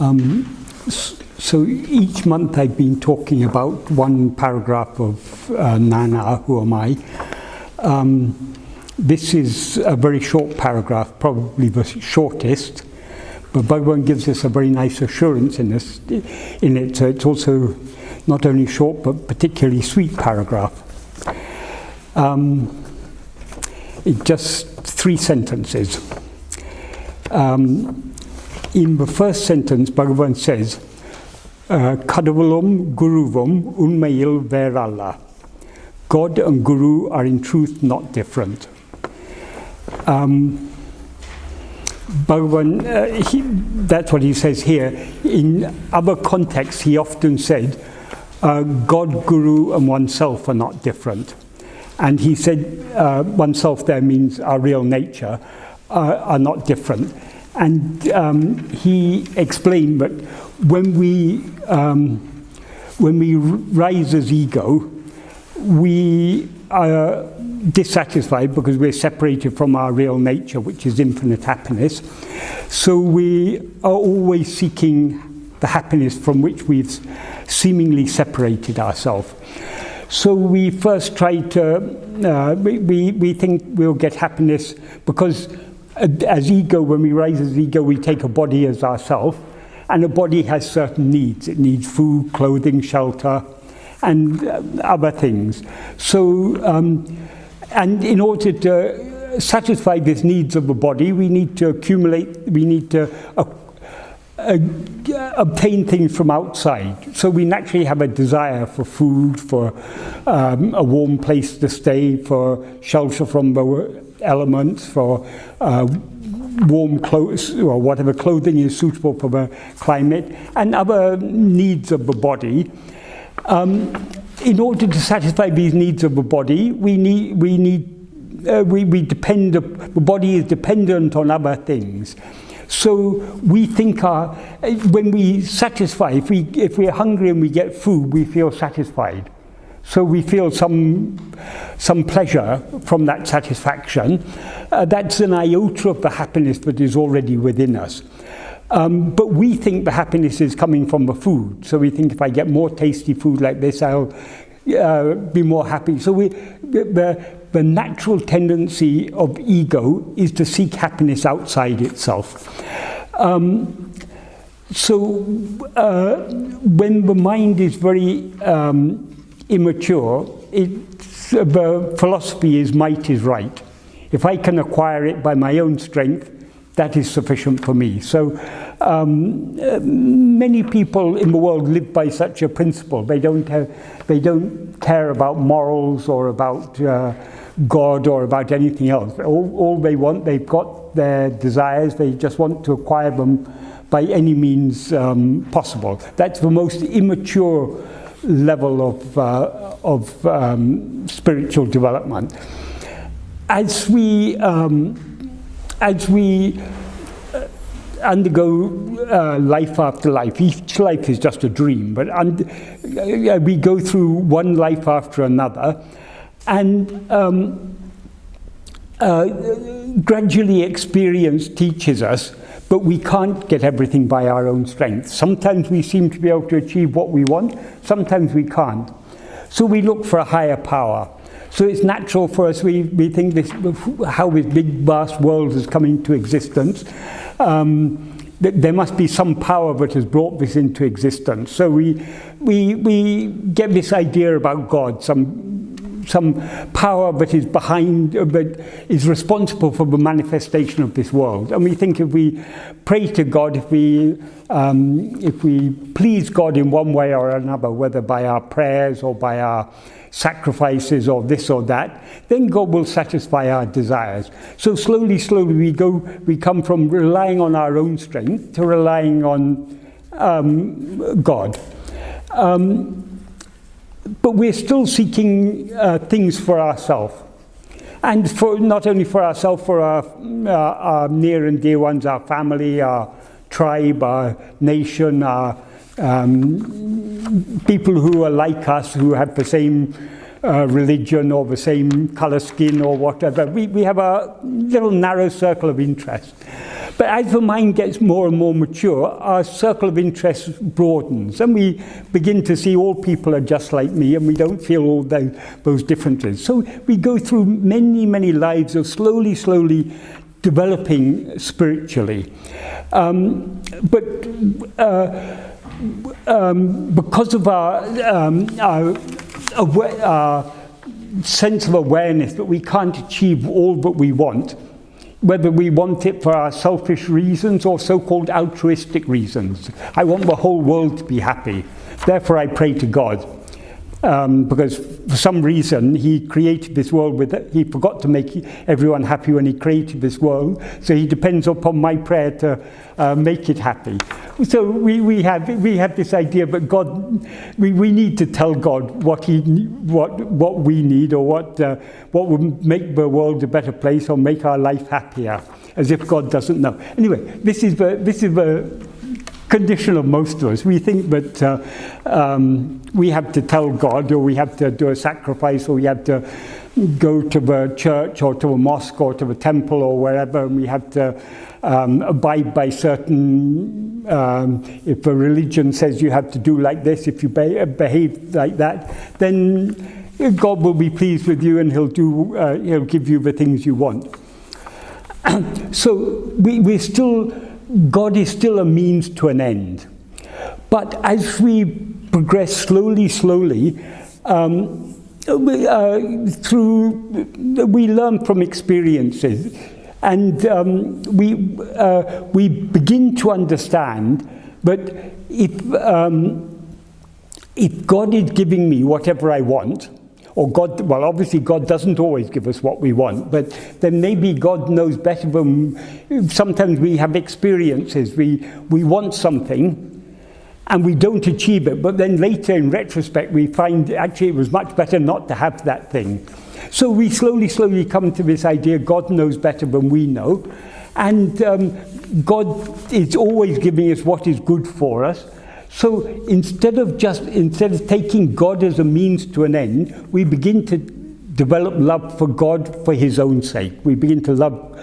So each month I've been talking about one paragraph of Nāṉ Ār, Who Am I? This is a very short paragraph, probably the shortest, but Berwyn gives us a very nice assurance in it. So it's also not only short, but particularly sweet paragraph. It's just 3 sentences. In the first sentence, Berwyn says, kaḍavuḻ-um, guruviṉ-aruḻ, uṇmaiyil, vēṛallar. God and Guru are in truth not different. Berwyn, that's what he says here. In other contexts, he often said, God, Guru, and oneself are not different. And he said oneself there means our real nature are not different. And he explained that when we rise as ego, we are dissatisfied because we're separated from our real nature, which is infinite happiness. So we are always seeking the happiness from which we've seemingly separated ourselves. So we first try to, we think we'll get happiness because as ego, when we rise as ego, we take a body as ourself, and a body has certain needs. It needs food, clothing, shelter, and other things. So, and in order to satisfy these needs of the body, we need to accumulate, we need to obtain things from outside. So we naturally have a desire for food, for a warm place to stay, for shelter from the elements, for warm clothes, or whatever clothing is suitable for the climate, and other needs of the body. In order to satisfy these needs of the body, the body is dependent on other things. So we think when we satisfy, if we're hungry and we get food, we feel satisfied. So we feel some pleasure from that satisfaction. That's an iota of the happiness that is already within us. But we think the happiness is coming from the food. So we think if I get more tasty food like this, I'll be more happy. So the natural tendency of ego is to seek happiness outside itself. When the mind is very immature, the philosophy is might is right. If I can acquire it by my own strength, that is sufficient for me. So many people in the world live by such a principle. They don't care about morals or about God or about anything else. All they want, they've got their desires, they just want to acquire them by any means possible. That's the most immature level of spiritual development. As we undergo life after life, each life is just a dream, but we go through one life after another, and gradually experience teaches us, but we can't get everything by our own strength. Sometimes we seem to be able to achieve what we want, sometimes we can't. So we look for a higher power. So it's natural for us, we think how this big vast world has come into existence. There must be some power that has brought this into existence. So we get this idea about God, some power that is behind, that is responsible for the manifestation of this world. And we think if we pray to God, if we please God in one way or another, whether by our prayers or by our sacrifices or this or that, then God will satisfy our desires. So slowly we come from relying on our own strength to relying on God. But we're still seeking things for ourselves. And for not only for ourselves, for our near and dear ones, our family, our tribe, our nation, our people who are like us, who have the same religion or the same colour skin or whatever. We have a little narrow circle of interest. But as the mind gets more and more mature, our circle of interest broadens, and we begin to see all people are just like me, and we don't feel all those differences. So we go through many, many lives of slowly developing spiritually. Because of our sense of awareness that we can't achieve all that we want, whether we want it for our selfish reasons or so-called altruistic reasons. I want the whole world to be happy. Therefore, I pray to God. Because for some reason, he created this world he forgot to make everyone happy when he created this world. So he depends upon my prayer to make it happy. So we have this idea that God, we need to tell God what we need, or what would make the world a better place or make our life happier, as if God doesn't know. Anyway, this is the condition of most of us. We think that we have to tell God, or we have to do a sacrifice, or we have to go to the church or to a mosque or to the temple or wherever, and we have to abide by certain, if a religion says you have to do like this, if you behave like that, then God will be pleased with you, and he'll give you the things you want. So God is still a means to an end. But as we progress slowly, we learn from experiences, and we begin to understand that if God is giving me whatever I want, or God, well, obviously God doesn't always give us what we want, but then maybe God knows better than. Sometimes we have experiences, we want something and we don't achieve it, but then later in retrospect we find actually it was much better not to have that thing. So we slowly come to this idea God knows better than we know, and God is always giving us what is good for us. So instead of taking God as a means to an end, we begin to develop love for God for his own sake. We begin to love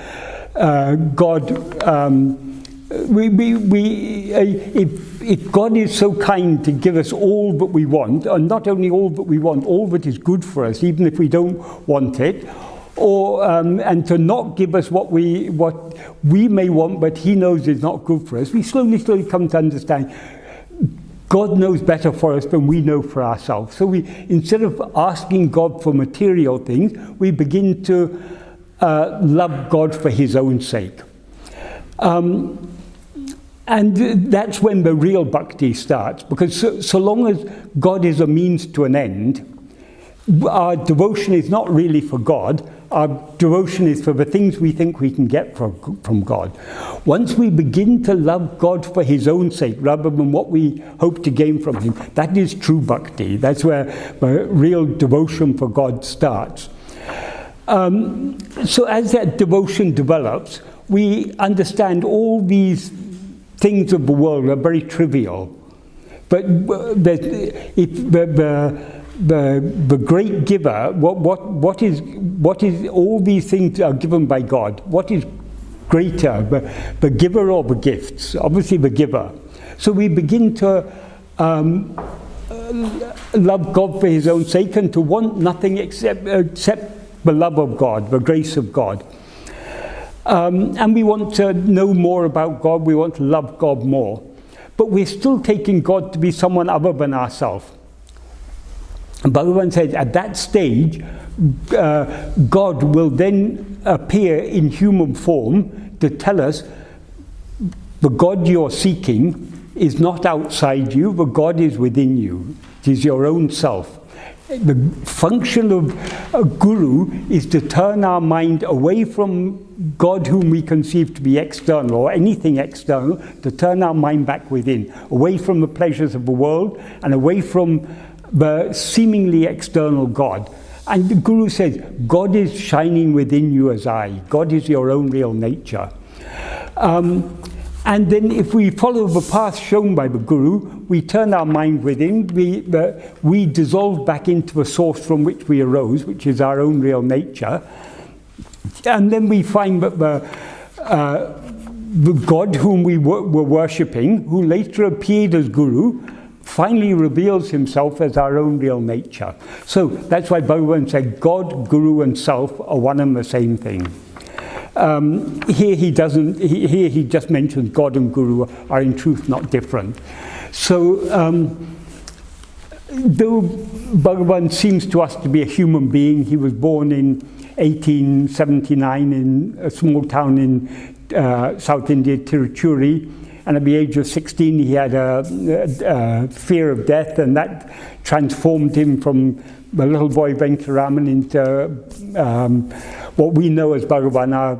God. If God is so kind to give us all that we want, and not only all that we want, all that is good for us, even if we don't want it, or and to not give us what we may want, but he knows is not good for us, we slowly come to understand God knows better for us than we know for ourselves. So instead of asking God for material things, we begin to love God for his own sake. And that's when the real bhakti starts, because so long as God is a means to an end, our devotion is not really for God. Our devotion is for the things we think we can get from God. Once we begin to love God for his own sake, rather than what we hope to gain from him, that is true bhakti. That's where the real devotion for God starts. So as that devotion develops, we understand all these things of the world are very trivial. But the great giver, what is all these things are given by God? What is greater, the giver or the gifts? Obviously the giver. So we begin to love God for his own sake, and to want nothing except the love of God, the grace of God. And we want to know more about God, we want to love God more. But we're still taking God to be someone other than ourselves. And Bhagavan says at that stage, God will then appear in human form to tell us the God you're seeking is not outside you, the God is within you. It is your own self. The function of a guru is to turn our mind away from God whom we conceive to be external, or anything external, to turn our mind back within, away from the pleasures of the world and away from the seemingly external God. And the Guru says, God is shining within you as I. God is your own real nature. And then if we follow the path shown by the Guru, we turn our mind within, we dissolve back into the source from which we arose, which is our own real nature. And then we find that the God whom we were worshipping, who later appeared as Guru, finally reveals himself as our own real nature. So that's why Berwyn said God, Guru and self are one and the same thing. Here he doesn't, here he just mentions God and Guru are in truth not different. So though Berwyn seems to us to be a human being, he was born in 1879 in a small town in South India, Tiruchuri, and at the age of 16 he had a fear of death, and that transformed him from the little boy Venkataraman into what we know as Bhagavan, our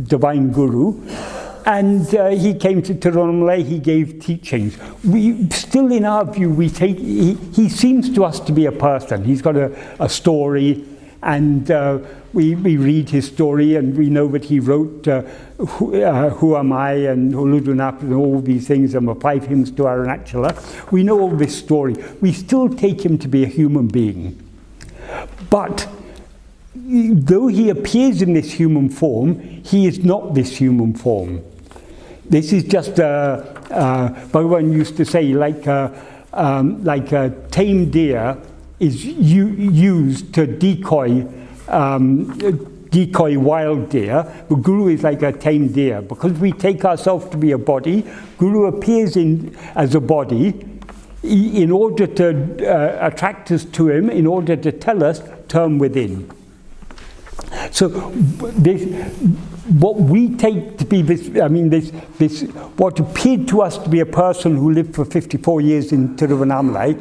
divine Guru. And he came to Tirumbādō, he gave teachings. We still, in our view, we take, he seems to us to be a person. He's got a story, and we read his story, and we know that he wrote Who Am I and Huludunap and all these things, and the 5 hymns to Aruṇāchala. We know all this story. We still take him to be a human being. But though he appears in this human form, he is not this human form. This is just, Bhagavan used to say, like a tame deer is used to decoy wild deer. The Guru is like a tame deer. Because we take ourselves to be a body, Guru appears as a body in order to attract us to him, in order to tell us, turn within. So what we take to be this, what appeared to us to be a person who lived for 54 years in Tiruvannamalai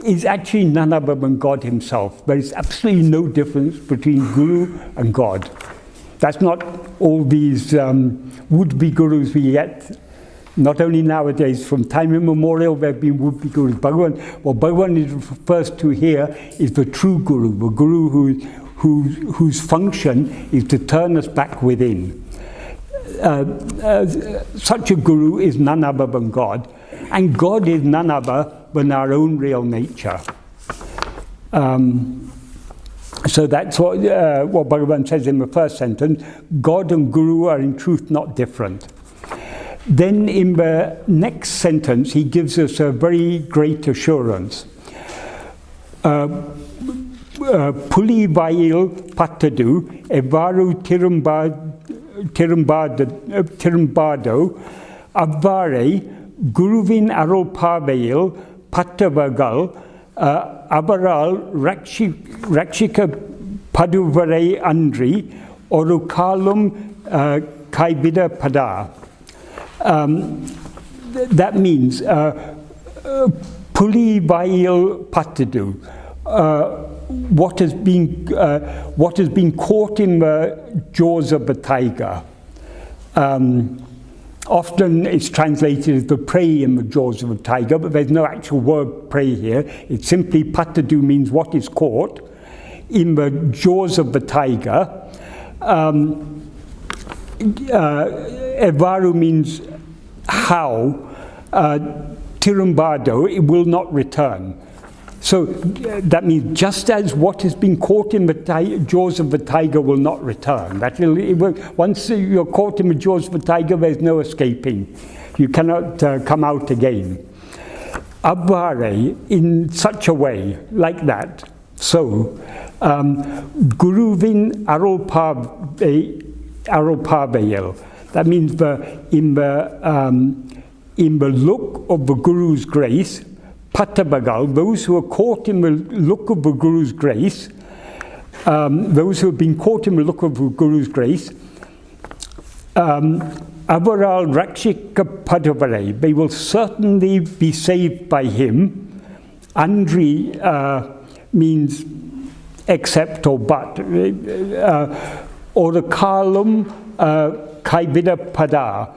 is actually none other than God himself. There is absolutely no difference between Guru and God. That's not all these would-be Gurus we get. Not only nowadays, from time immemorial there have been would-be Gurus. What Berwyn refers to here is the true Guru, the Guru whose function is to turn us back within. Such a Guru is none other than God, and God is none other than our own real nature. So that's what Bhagavan says in the first sentence, God and Guru are in truth not different. Then in the next sentence he gives us a very great assurance. Puli-vāyil paṭṭadu, evvāṟu tirumbādō, avvāṛē, guruviṉ-aruḻ-pārvaiyil, paṭṭavargaḻ, avarāl, rakṣikka-p-paḍuvarē y-aṉṭṛi, y-oru-k-kāl-um, kaiviḍa-p-paḍār. That means puli-vāyil paṭṭadu, what has been caught in the jaws of the tiger. Often it's translated as the prey in the jaws of a tiger, but there's no actual word prey here. It's simply paṭṭadu means what is caught in the jaws of the tiger. Evvāṟu means how. Tirumbādō, it will not return. So that means just as what has been caught in the jaws of the tiger will not return. Once you're caught in the jaws of the tiger, there's no escaping. You cannot come out again. Avarāl, in such a way, like that. So, guruviṉ-aruḻ-pārvaiyil. That means in the look of the Guru's grace, paṭṭavargaḻ, those who are caught in the look of the Guru's grace, those who have been caught in the look of the Guru's grace, avarāl rakṣikka-p-paḍuvarē, they will certainly be saved by him. Aṉṭṛi means except or but. Or-k-kāl-um, kaiviḍa-p-paḍār.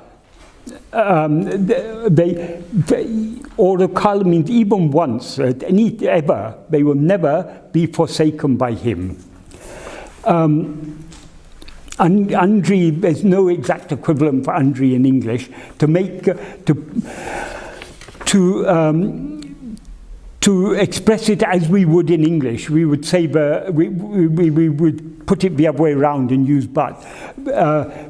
Or-k-kāl means even once, ever, they will never be forsaken by him. Aṉṭṛi, there's no exact equivalent for aṉṭṛi in English. To express it as we would in English, we would say we would put it the other way around and use but.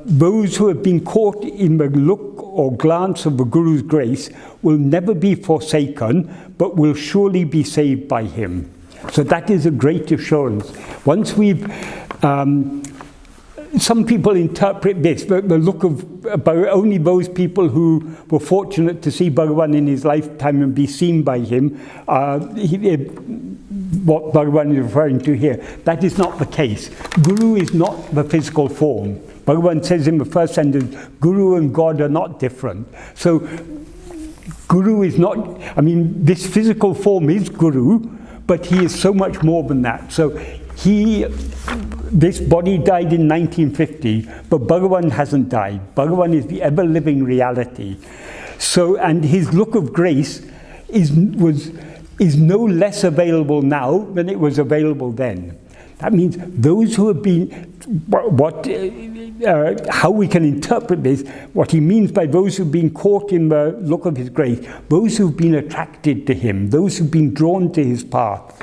Those who have been caught in the look or glance of the Guru's grace will never be forsaken, but will surely be saved by him. So that is a great assurance. Once we've some people interpret this, the look of only those people who were fortunate to see Berwyn in his lifetime and be seen by him, what Berwyn is referring to here. That is not the case. Guru is not the physical form. Berwyn says in the first sentence, Guru and God are not different. So Guru is not, I mean, this physical form is Guru, but he is so much more than that. So this body died in 1950, but Berwyn hasn't died. Berwyn is the ever-living reality. So, and his look of grace is no less available now than it was available then. That means those who have been, how we can interpret this, what he means by those who've been caught in the look of his grace, those who've been attracted to him, those who've been drawn to his path.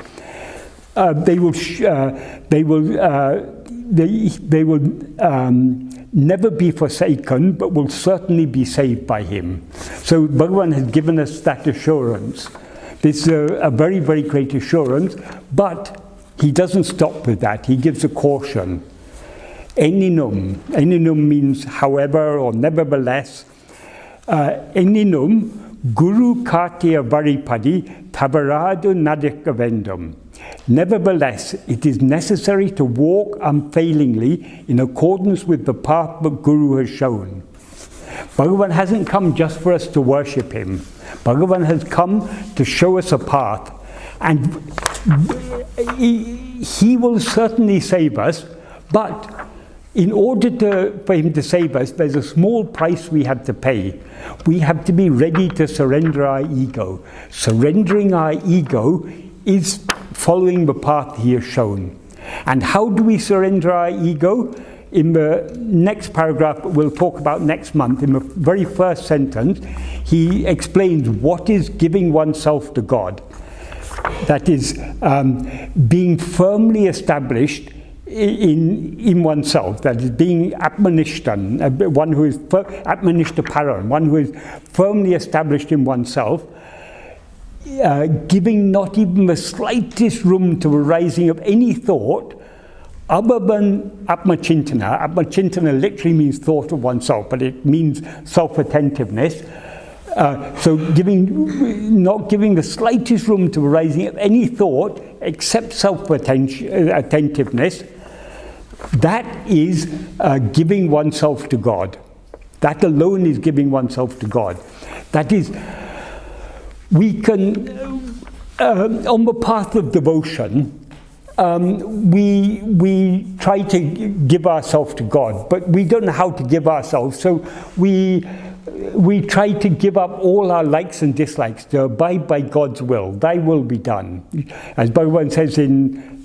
They will never be forsaken, but will certainly be saved by him. So Berwyn has given us that assurance. This is a very, very great assurance, but he doesn't stop with that. He gives a caution. eṉiṉum. eṉiṉum means however or nevertheless. eṉiṉum guru kāṭṭiya vaṛi-p-paḍi tavaṛādu naḍakka vēṇḍum. Nevertheless, it is necessary to walk unfailingly in accordance with the path that Guru has shown. Bhagavan hasn't come just for us to worship him. Bhagavan has come to show us a path. And he will certainly save us, but in order for him to save us, there's a small price we have to pay. We have to be ready to surrender our ego. Surrendering our ego is following the path he has shown. And how do we surrender our ego? In the next paragraph we'll talk about next month, in the very first sentence, he explains what is giving oneself to God. That is being firmly established in oneself, that is being atmanishtan, one who is atmanishtaparan, one who is firmly established in oneself, giving not even the slightest room to the rising of any thought other than atmachintana. Atmachintana literally means thought of oneself, but it means self-attentiveness. So not giving the slightest room to the rising of any thought except self-attentiveness, that is giving oneself to God. That alone is giving oneself to God. That is, we can, on the path of devotion, we try to give ourselves to God, but we don't know how to give ourselves, so we try to give up all our likes and dislikes to abide by God's will. Thy will be done. As Berwyn says in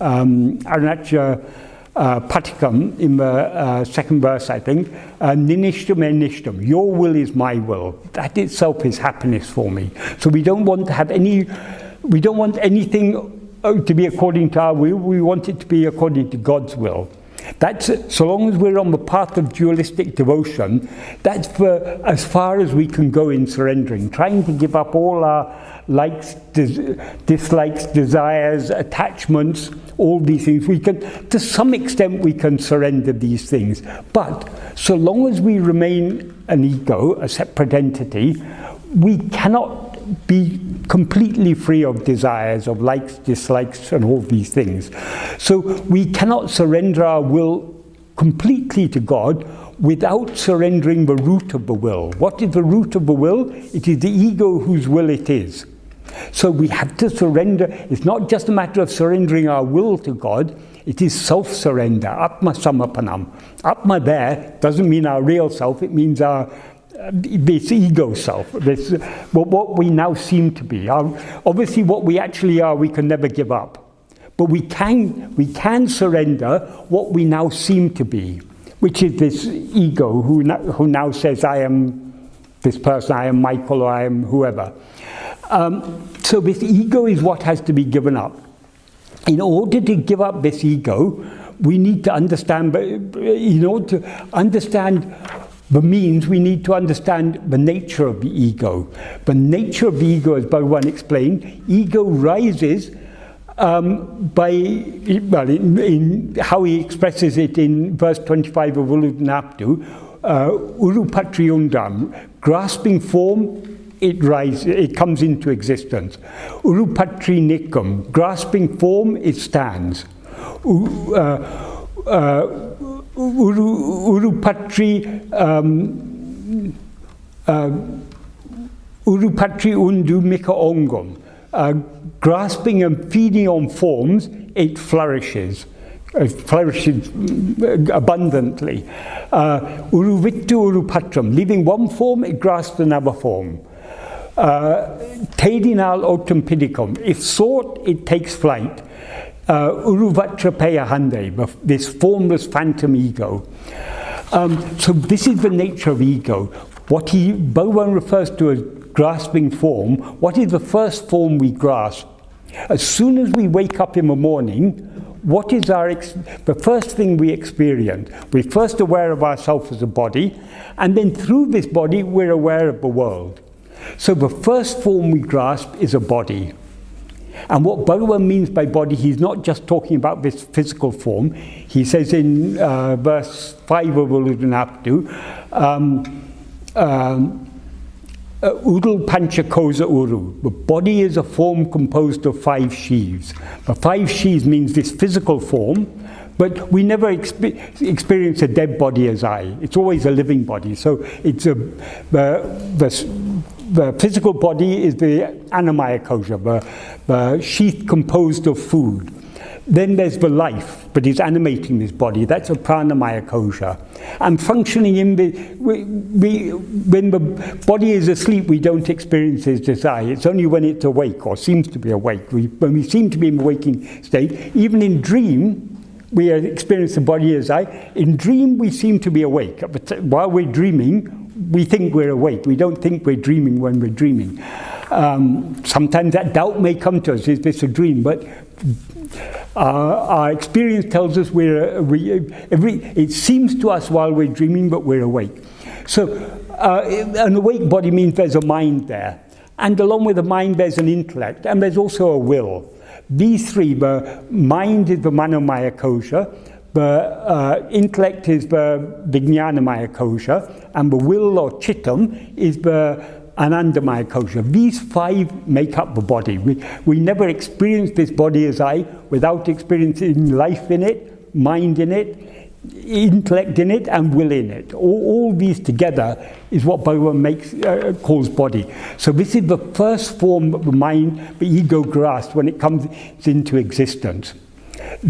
Patikam, in the second verse, I think, Ninishtam eṇiṣṭam, your will is my will. That itself is happiness for me. So we don't want to have we don't want anything to be according to our will. We want it to be according to God's will. That's, so long as we're on the path of dualistic devotion, that's for as far as we can go in surrendering, trying to give up all our likes, dislikes, desires, attachments, all these things. We can, to some extent, we can surrender these things. But so long as we remain an ego, a separate entity, we cannot be completely free of desires, of likes, dislikes, and all these things. So we cannot surrender our will completely to God without surrendering the root of the will. What is the root of the will? It is the ego whose will it is. So we have to surrender. It's not just a matter of surrendering our will to God, it is self-surrender, atma samapanam. Atma there doesn't mean our real self, it means this ego self, this, what we now seem to be. Obviously what we actually are, we can never give up. But we can surrender what we now seem to be. which is this ego who now says, I am this person, I am Michael, or I am whoever. So this ego is what has to be given up. In order to give up this ego, we need to understand, in order to understand the means, we need to understand the nature of the ego. The nature of the ego, as Berwyn explained, ego rises by, well, in how he expresses it in verse 25 of Uludnaptu, Uru-patri-undam, grasping form, it rises, it comes into existence. Uru-patri-nikum, grasping form, it stands. Uru-patri-undu mika-ongum, grasping and feeding on forms, it flourishes. It flourishes abundantly. Uru-vittu uru-patram, leaving one form, it grasps another form. Tedinal otum pidicum, if sought, it takes flight. Uruvatra hande, this formless phantom ego. So this is the nature of ego. What Berwyn refers to as grasping form, what is the first form we grasp? As soon as we wake up in the morning, what is the first thing we experience? We're first aware of ourselves as a body, and then through this body we're aware of the world. So the first form we grasp is a body. And what Berwyn means by body, he's not just talking about this physical form. He says in verse 5 of Uludnaptu, Udal pancha kosa uru. The body is a form composed of 5 sheaths. The 5 sheaths means this physical form, but we never experience a dead body as I. It's always a living body. So it's the physical body is the annamaya kosha, the sheath composed of food. Then there's the life, but it's animating this body. That's a pranamaya kosha. And functioning in the, when the body is asleep, we don't experience this desire. It's only when it's awake, or seems to be awake. When we seem to be in the waking state, even in dream, we experience the body as I. In dream, we seem to be awake. But while we're dreaming, we think we're awake. We don't think we're dreaming when we're dreaming. Sometimes that doubt may come to us, is this a dream? But our experience tells us it seems to us while we're dreaming, but we're awake. So an awake body means there's a mind there. And along with the mind, there's an intellect, and there's also a will. These three, the mind is the manomaya kosha, the intellect is the vijnanamaya kosha, and the will or chittam is the anandamaya kosha. These 5 make up the body. We never experience this body as I without experiencing life in it, mind in it, intellect in it, and will in it. All these together is what Berwyn calls body. So this is the first form of the mind, the ego grasps when it comes into existence.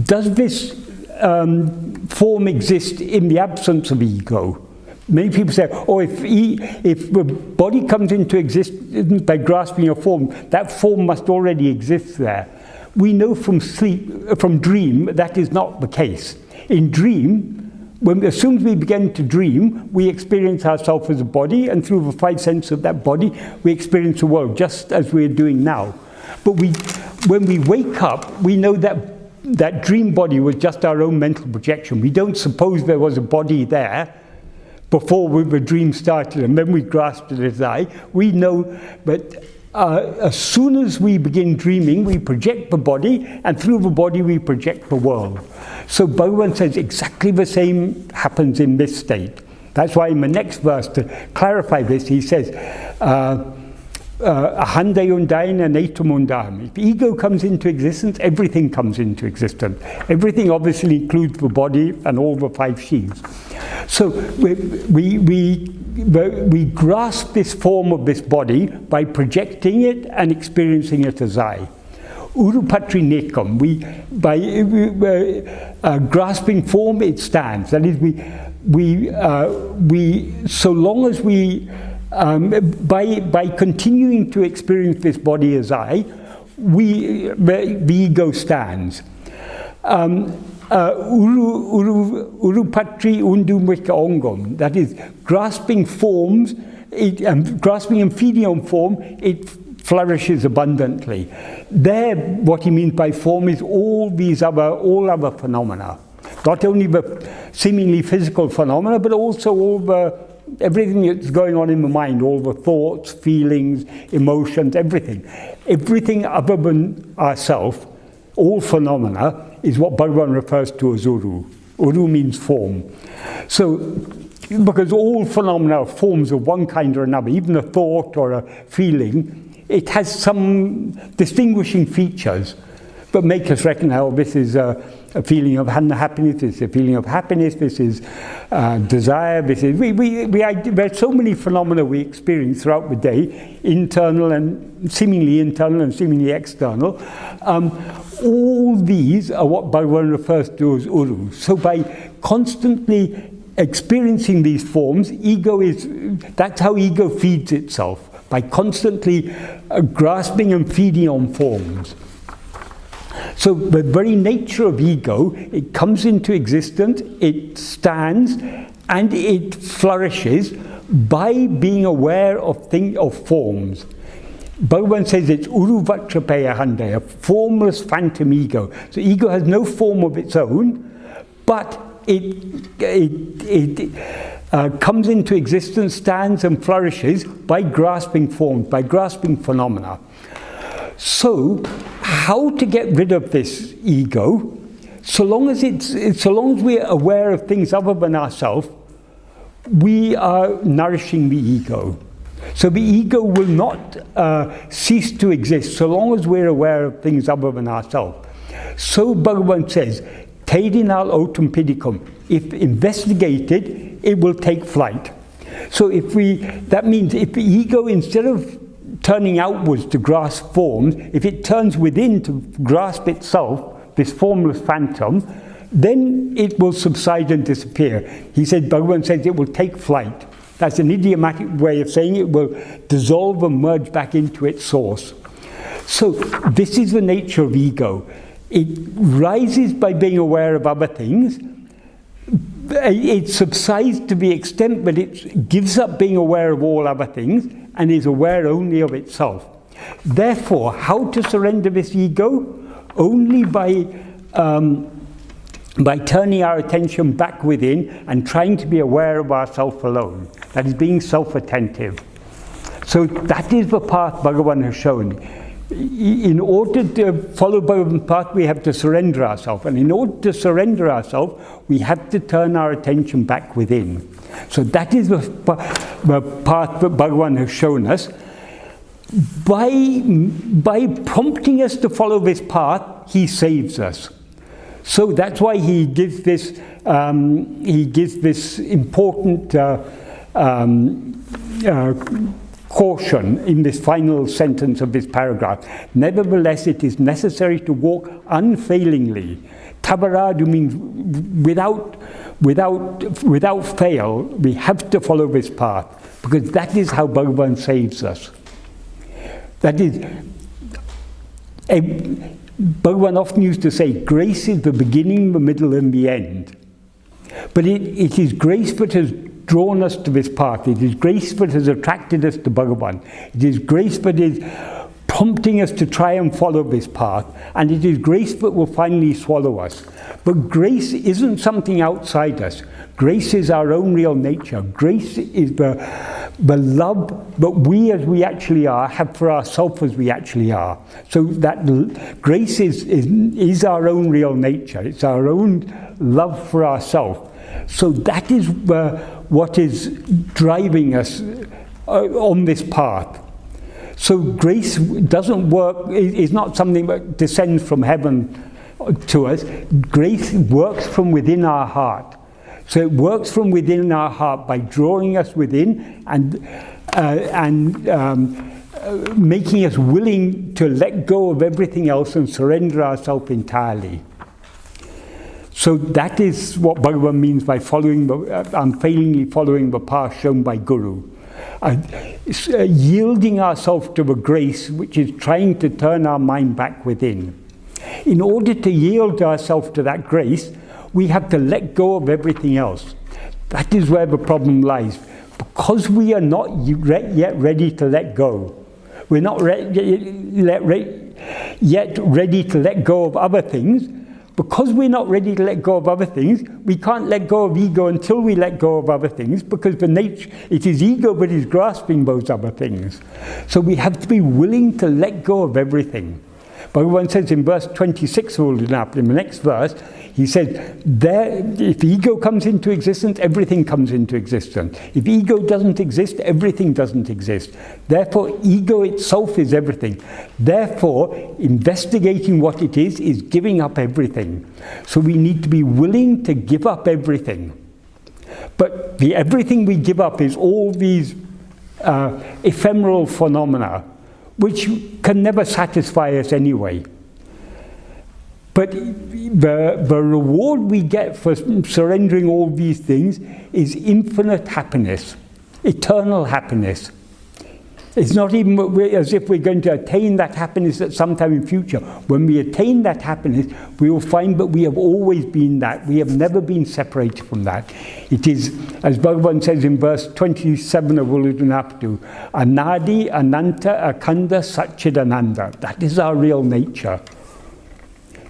Does this form exist in the absence of ego? Many people say, oh, if the body comes into existence by grasping a form, that form must already exist there. We know from dream, that is not the case. In dream, as soon as we begin to dream, we experience ourselves as a body, and through the 5 senses of that body, we experience the world, just as we're doing now. But when we wake up, we know that dream body was just our own mental projection. We don't suppose there was a body there before the dream started, and then we grasped it as I. We know that as soon as we begin dreaming, we project the body, and through the body we project the world. So Berwyn says exactly the same happens in this state. That's why in the next verse, to clarify this, he says, ahande undain and etum undam. If ego comes into existence, everything comes into existence. Everything obviously includes the body and all the 5 sheaths. So we grasp this form of this body by projecting it and experiencing it as I. Urupatri nekam, by grasping form, it stands. That is, so long as by continuing to experience this body as I, the ego stands. Urupatri undumwika-ongom, that is, grasping forms, grasping and feeding on form, it flourishes abundantly. There, what he means by form is all other phenomena. Not only the seemingly physical phenomena, but also everything that's going on in the mind, all the thoughts, feelings, emotions, everything. Everything other than ourself, all phenomena, is what Berwyn refers to as uru. Uru means form. So, because all phenomena are forms of one kind or another, even a thought or a feeling, it has some distinguishing features that make us recognize, oh, this is a feeling of happiness, this is a feeling of happiness, this is desire, this is... there are so many phenomena we experience throughout the day, internal and seemingly external. All these are what Berwyn refers to as uru. So by constantly experiencing these forms, that's how ego feeds itself, by constantly grasping and feeding on forms. So the very nature of ego, it comes into existence, it stands, and it flourishes by being aware of forms. Berwyn says it's uru-vaćapaya-handaya, a formless phantom ego. So ego has no form of its own, but it comes into existence, stands and flourishes by grasping forms, by grasping phenomena. So, how to get rid of this ego? So long as we're aware of things other than ourselves, we are nourishing the ego. So the ego will not cease to exist so long as we're aware of things other than ourselves. So Berwyn says, "Teidinal otum pidicum." If investigated, it will take flight. So that means if the ego, instead of turning outwards to grasp forms, if it turns within to grasp itself, this formless phantom, then it will subside and disappear. Berwyn says it will take flight. That's an idiomatic way of saying it will dissolve and merge back into its source. So this is the nature of ego. It rises by being aware of other things. It subsides to the extent that it gives up being aware of all other things and is aware only of itself. Therefore, how to surrender this ego? Only by turning our attention back within and trying to be aware of ourself alone. That is being self-attentive. So that is the path Bhagavan has shown. In order to follow Bhagavan's path, we have to surrender ourselves. And in order to surrender ourselves, we have to turn our attention back within. So that is the path that Bhagavan has shown us. By prompting us to follow this path, he saves us. So that's why he gives this important caution in this final sentence of this paragraph. Nevertheless, it is necessary to walk unfailingly. Tavaṛādu means without fail. We have to follow this path, because that is how Bhagavan saves us. That is, Bhagavan often used to say, grace is the beginning, the middle, and the end. But it is grace that has drawn us to this path. It is grace that has attracted us to Bhagavan. It is grace that is prompting us to try and follow this path. And it is grace that will finally swallow us. But grace isn't something outside us. Grace is our own real nature. Grace is the love that we, as we actually are, have for ourselves as we actually are. So that grace is our own real nature. It's our own love for ourselves. So that is what is driving us on this path. So grace doesn't work, is not something that descends from heaven to us. Grace works from within our heart. So it works from within our heart by drawing us within and making us willing to let go of everything else and surrender ourselves entirely. So that is what Bhagavan means by unfailingly following the path shown by Guru. Yielding ourselves to the grace which is trying to turn our mind back within. In order to yield ourselves to that grace, we have to let go of everything else. That is where the problem lies. Because we are not yet ready to let go. We're not yet ready to let go of other things. Because we're not ready to let go of other things, we can't let go of ego until we let go of other things, because it is ego that is grasping those other things. So we have to be willing to let go of everything. Bhagavan says in verse 26 of Uṇmaiyil, in the next verse, he says, if ego comes into existence, everything comes into existence. If ego doesn't exist, everything doesn't exist. Therefore, ego itself is everything. Therefore, investigating what it is giving up everything. So we need to be willing to give up everything. But the everything we give up is all these ephemeral phenomena, which can never satisfy us anyway. But the reward we get for surrendering all these things is infinite happiness, eternal happiness. It's not even as if we're going to attain that happiness at some time in future. When we attain that happiness, we will find that we have always been that. We have never been separated from that. It is, as Bhagavan says in verse 27 of Uṇmaiyil, Anadi, Ananta, Akhanda, Satchidananda. That is our real nature.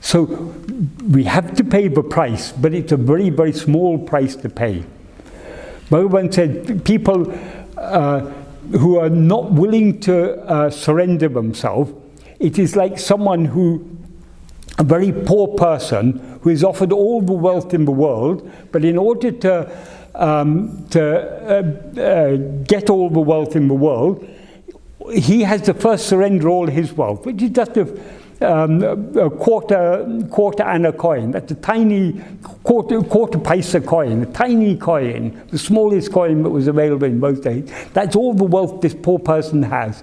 So we have to pay the price, but it's a very, very small price to pay. Bhagavan said people who are not willing to surrender themselves, it is like a very poor person who is offered all the wealth in the world, but in order to get all the wealth in the world, he has to first surrender all his wealth, which is just a quarter anna coin. That's a tiny quarter paisa coin, a tiny coin, the smallest coin that was available in those days. That's all the wealth this poor person has.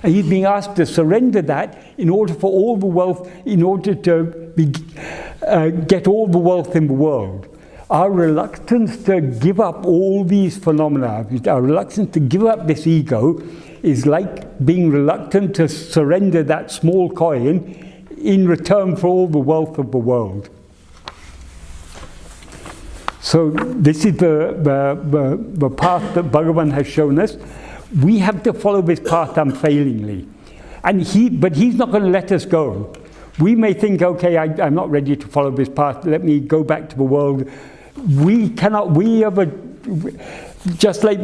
And he's being asked to surrender that in order for all the wealth, in order to get all the wealth in the world. Our reluctance to give up all these phenomena, our reluctance to give up this ego, is like being reluctant to surrender that small coin in return for all the wealth of the world. So this is the path that Bhagavan has shown us. We have to follow this path unfailingly. But he's not going to let us go. We may think, okay, I'm not ready to follow this path, let me go back to the world. We cannot, just like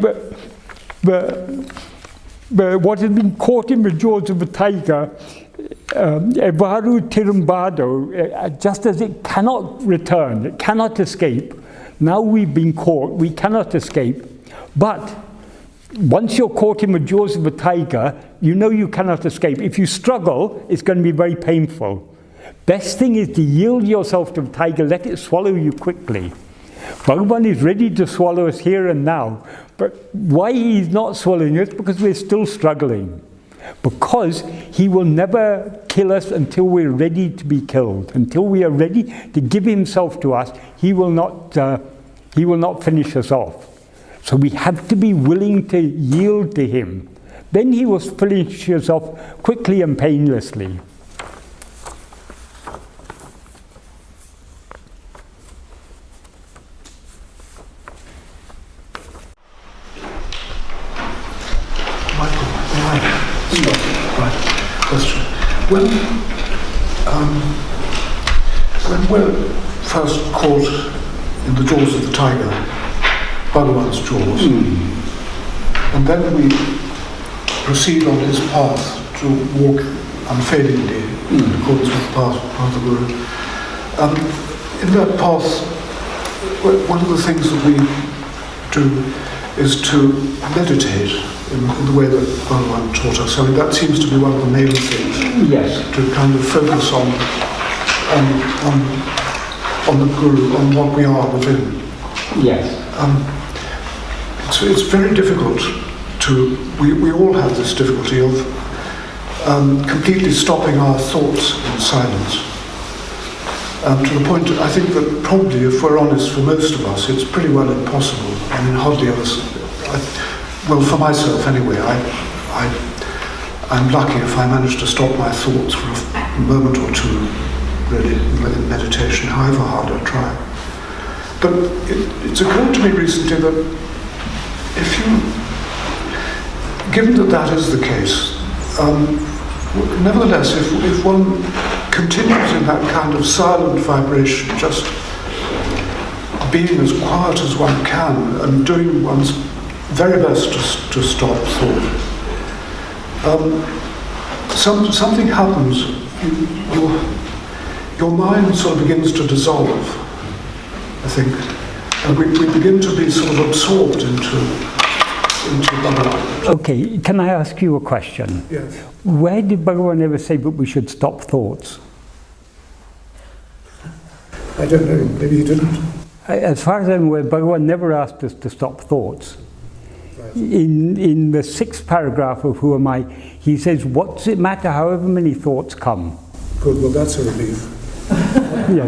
what has been caught in the jaws of the tiger, evvāṟu tirumbādō, just as it cannot return, it cannot escape. Now we've been caught, we cannot escape. But once you're caught in the jaws of a tiger, you know you cannot escape. If you struggle, it's going to be very painful. Best thing is to yield yourself to the tiger, let it swallow you quickly. Bhagavan is ready to swallow us here and now. But why he's not swallowing us? Because we're still struggling. Because he will never kill us until we're ready to be killed. Until we are ready to give himself to us, he will not finish us off. So we have to be willing to yield to him. Then he will finish us off quickly and painlessly. When we're first caught in the jaws of the tiger, Bhagavan's jaws, and then we proceed on his path to walk unfailingly in accordance with the path of the Guru. In that path, one of the things that we do is to meditate in the way that Berwyn taught us. I mean, that seems to be one of the main things. Yes. To kind of focus on the Guru, on what we are within. Yes. It's very difficult to. We all have this difficulty of completely stopping our thoughts in silence. To the point, I think that probably, if we're honest, for most of us, it's pretty well impossible. I mean, hardly ever. Well, for myself anyway, I'm lucky if I manage to stop my thoughts for a moment or two really, in meditation, however hard I try. But it's occurred to me recently that given that that is the case, nevertheless, if one continues in that kind of silent vibration, just being as quiet as one can and doing one's very best to stop thought, something happens. Your mind sort of begins to dissolve, I think, and we begin to be sort of absorbed into Bhagavan. Okay, can I ask you a question? Yes. Where did Bhagavan ever say that we should stop thoughts? I don't know, maybe he didn't. As far as I'm aware, Bhagavan never asked us to stop thoughts. Right. In the 6th paragraph of Who Am I, he says, what does it matter however many thoughts come? Good, well that's a relief. Yeah.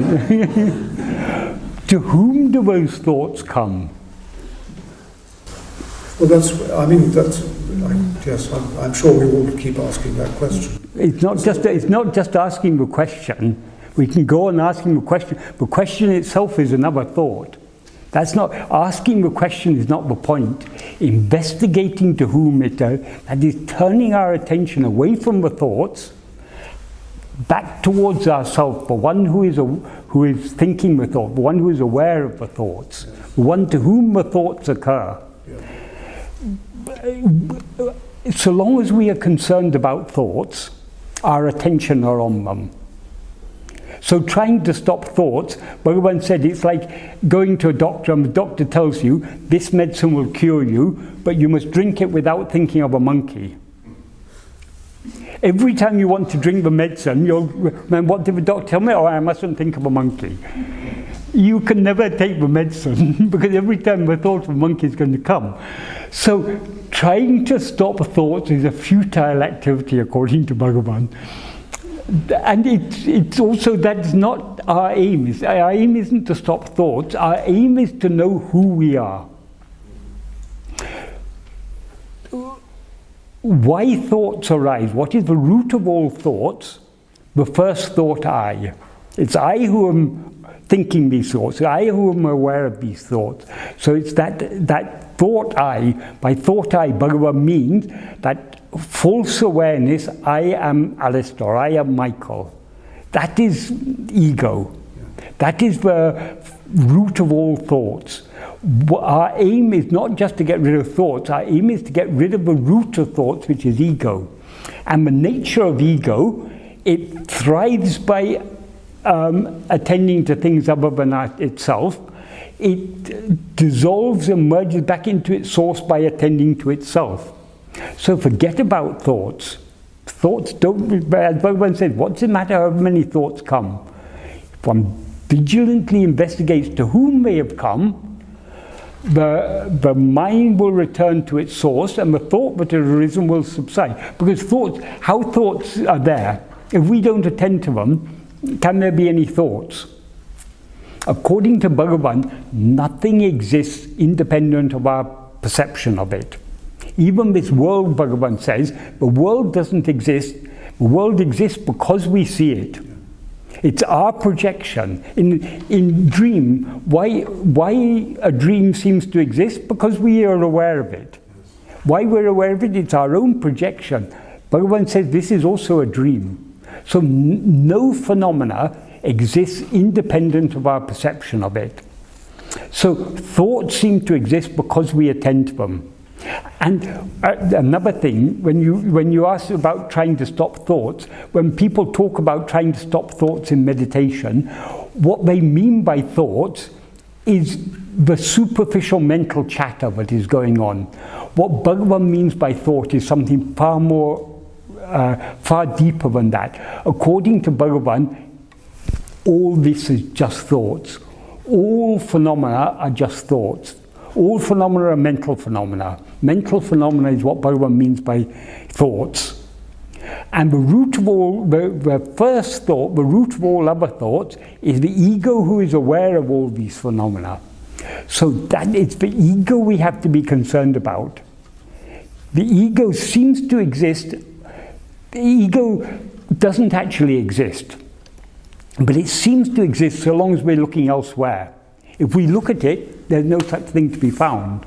To whom do those thoughts come? Well, yes, I'm sure we will keep asking that question. It's not just asking the question. We can go on asking the question. The question itself is another thought. That's not, asking the question is not the point. Investigating to whom that is turning our attention away from the thoughts, back towards ourselves, the one who is thinking the thought, the one who is aware of the thoughts, the one to whom the thoughts occur. So long as we are concerned about thoughts, our attention are on them. So trying to stop thoughts, Berwyn said it's like going to a doctor and the doctor tells you this medicine will cure you, but you must drink it without thinking of a monkey. Every time you want to drink the medicine, what did the doctor tell me? Oh, I mustn't think of a monkey. You can never take the medicine because every time the thought of a monkey is going to come. So trying to stop thoughts is a futile activity according to Bhagavan. And it's also, that's not our aim. Our aim isn't to stop thoughts. Our aim is to know who we are. Why thoughts arise? What is the root of all thoughts? The first thought, I. It's I who am thinking these thoughts. I who am aware of these thoughts. So it's that thought I. By thought I, Bhagavan means that false awareness, I am Alistair, I am Michael. That is ego. That is the root of all thoughts. Our aim is not just to get rid of thoughts, our aim is to get rid of the root of thoughts, which is ego. And the nature of ego, it thrives by attending to things other than itself. It dissolves and merges back into its source by attending to itself. So forget about thoughts. Thoughts don't, as Berwyn said, what's the matter however many thoughts come? If one vigilantly investigates to whom they have come, the mind will return to its source and the thought that has arisen will subside. Because how thoughts are there, if we don't attend to them, can there be any thoughts? According to Bhagavan, nothing exists independent of our perception of it. Even this world, Bhagavan says, the world doesn't exist. The world exists because we see it. It's our projection. In dream, why a dream seems to exist? Because we are aware of it. Why we're aware of it? It's our own projection. Bhagavan says this is also a dream. So no phenomena exists independent of our perception of it. So thoughts seem to exist because we attend to them. And another thing, when you ask about trying to stop thoughts, when people talk about trying to stop thoughts in meditation, what they mean by thoughts is the superficial mental chatter that is going on. What Bhagavan means by thought is something far deeper than that. According to Bhagavan, all this is just thoughts. All phenomena are just thoughts. All phenomena are mental phenomena. Mental phenomena is what Berwyn means by thoughts. And the root of all, the first thought, the root of all other thoughts, is the ego who is aware of all these phenomena. So that it's the ego we have to be concerned about. The ego seems to exist. The ego doesn't actually exist. But it seems to exist so long as we're looking elsewhere. If we look at it, there's no such thing to be found.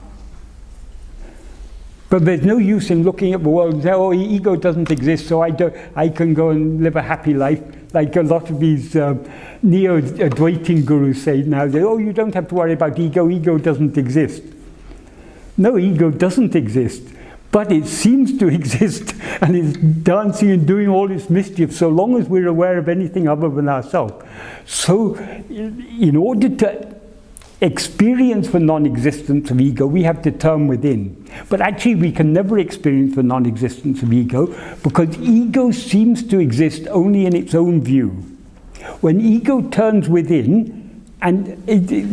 But there's no use in looking at the world and say, oh, ego doesn't exist, so I can go and live a happy life. Like a lot of these neo-Advaitin gurus say now, oh, you don't have to worry about ego, ego doesn't exist. No, ego doesn't exist, but it seems to exist, and it's dancing and doing all its mischief so long as we're aware of anything other than ourselves. So in order to experience the non-existence of ego, we have to turn within. But actually we can never experience the non-existence of ego, because ego seems to exist only in its own view. When ego turns within, and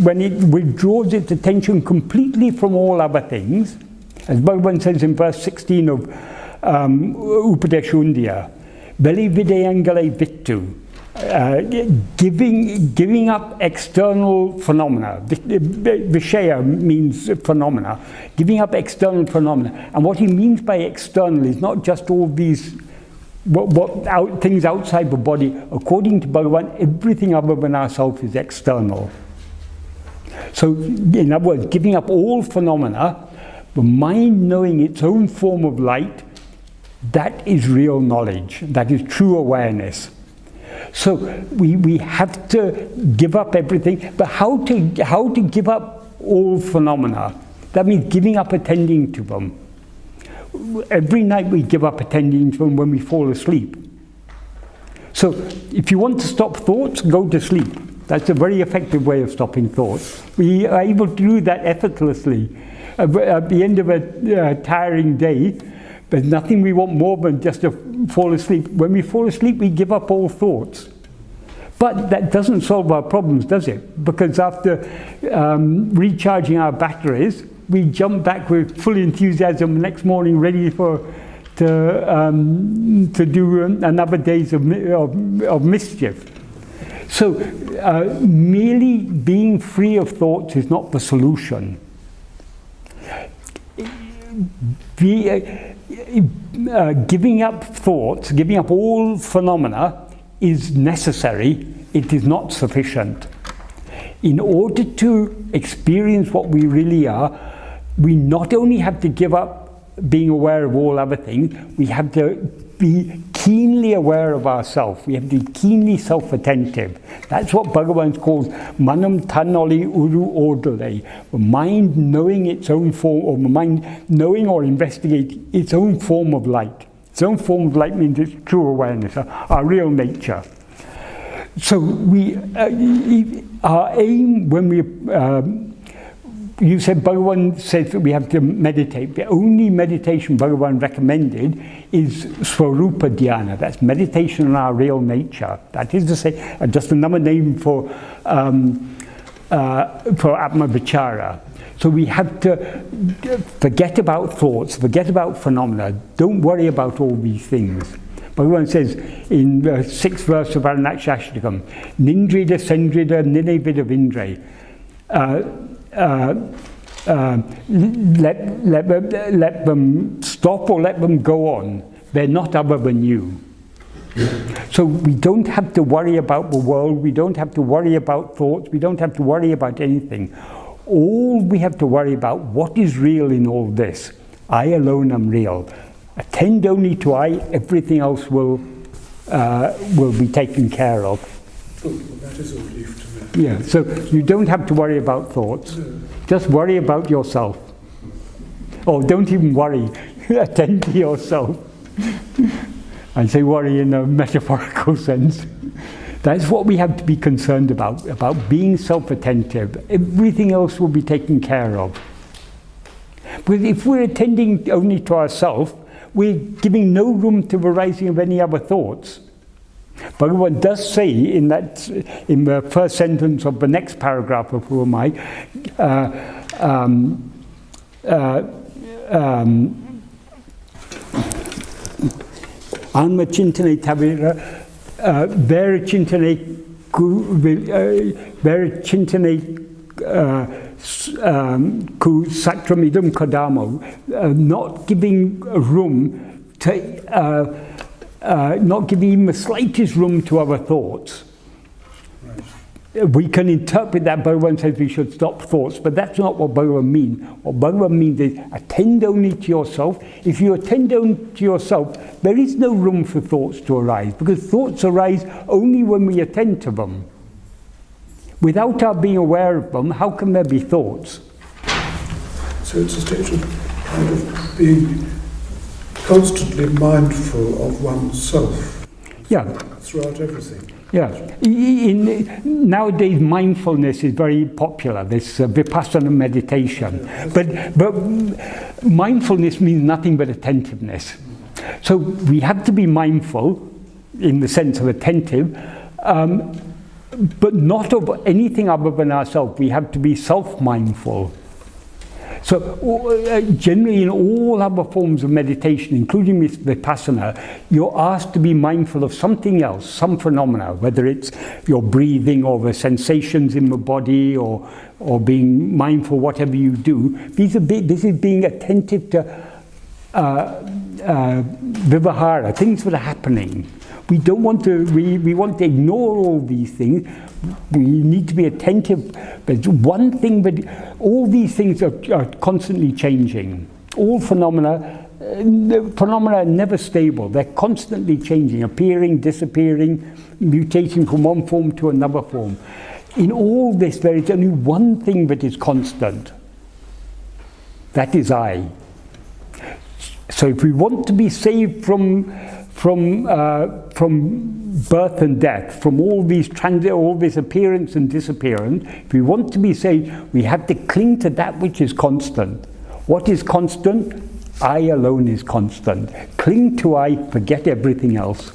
when it withdraws its attention completely from all other things, as Berwyn says in verse 16 of Upadeshundya, Veli videyangale vittu, giving up external phenomena. Vishaya means phenomena. Giving up external phenomena. And what he means by external is not just all these things outside the body. According to Bhagavan, everything other than ourselves is external. So, in other words, giving up all phenomena, the mind knowing its own form of light, that is real knowledge. That is true awareness. So we have to give up everything, but how to give up all phenomena? That means giving up attending to them. Every night we give up attending to them when we fall asleep. So if you want to stop thoughts, go to sleep. That's a very effective way of stopping thoughts. We are able to do that effortlessly. At the end of a tiring day, there's nothing we want more than just to fall asleep. When we fall asleep, we give up all thoughts. But that doesn't solve our problems, does it? Because after recharging our batteries, we jump back with full enthusiasm the next morning, ready to do another days of mischief. So merely being free of thoughts is not the solution. Giving up thoughts, giving up all phenomena is necessary, it is not sufficient. In order to experience what we really are, we not only have to give up being aware of all other things, we have to be keenly aware of ourselves. We have to be keenly self-attentive. That's what Bhagavan calls manam tanoli uru ordale, the mind knowing its own form, or the mind knowing or investigating its own form of light. Its own form of light means its true awareness, our real nature. So our aim when we you said Bhagavan says that we have to meditate. The only meditation Bhagavan recommended is Swarupa Dhyana. That's meditation on our real nature. That is to say, just another name for Atma Vichara. So we have to forget about thoughts, forget about phenomena. Don't worry about all these things. Bhagavan says in the 6th verse of Aranakshashtakam, Nindrida Sendrida Ninevida Vindre. Let them stop or let them go on. They're not other than you. So we don't have to worry about the world, we don't have to worry about thoughts, we don't have to worry about anything. All we have to worry about, what is real in all this? I alone am real. Attend only to I, everything else will be taken care of. Oh, well, that is a relief to me. Yeah, so you don't have to worry about thoughts. No. Just worry about yourself. Or don't even worry. Attend to yourself. I say worry in a metaphorical sense. That's what we have to be concerned about being self-attentive. Everything else will be taken care of. But if we're attending only to ourselves, we're giving no room to the rising of any other thoughts. Bhagavan does say in the first sentence of the next paragraph of Who Am I, Anma Chintane Tavira, Vera Chintane Ku Satramidam Kadamo, not giving room to not giving even the slightest room to other thoughts. We can interpret that Berwyn says we should stop thoughts, but that's not what Berwyn means. What Berwyn means is attend only to yourself. If you attend only to yourself, there is no room for thoughts to arise, because thoughts arise only when we attend to them. Without our being aware of them, how can there be thoughts? So it's a state of kind of being constantly mindful of oneself. Yeah. Throughout everything. Yeah. Nowadays, mindfulness is very popular, this vipassana meditation. But mindfulness means nothing but attentiveness. So we have to be mindful in the sense of attentive, but not of anything other than ourselves. We have to be self-mindful. So generally in all other forms of meditation, including vipassana, you're asked to be mindful of something else, some phenomena, whether it's your breathing or the sensations in the body or being mindful whatever you do. This is being attentive to vivahara, things that are happening. We don't want to, we want to ignore all these things. We need to be attentive. But one thing, but all these things are constantly changing. All phenomena are never stable. They're constantly changing, appearing, disappearing, mutating from one form to another form. In all this, there is only one thing that is constant. That is I. So if we want to be saved from birth and death, from all this appearance and disappearance, if we want to be saved, we have to cling to that which is constant. What is constant? I alone is constant. Cling to I, forget everything else.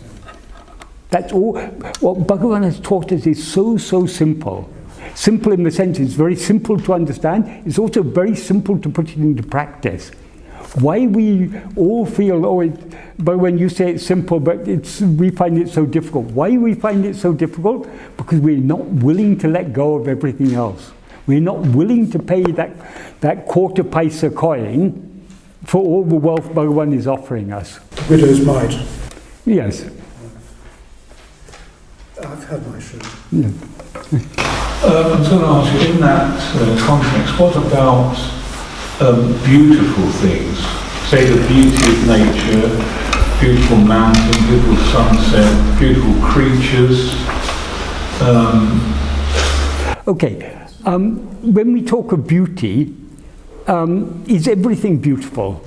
That's all. What Bhagavan has taught us is so simple. Simple in the sense it's very simple to understand. It's also very simple to put it into practice. Why we all feel, but when you say it's simple, but we find it so difficult. Why we find it so difficult? Because we're not willing to let go of everything else. We're not willing to pay that quarter paisa coin for all the wealth Bhagavan is offering us. The widow's mite. Yes. I've had my share. Yeah. I was going to ask you, in that context, what about beautiful things? Say the beauty of nature, beautiful mountain, beautiful sunset, beautiful creatures. Okay, when we talk of beauty, is everything beautiful?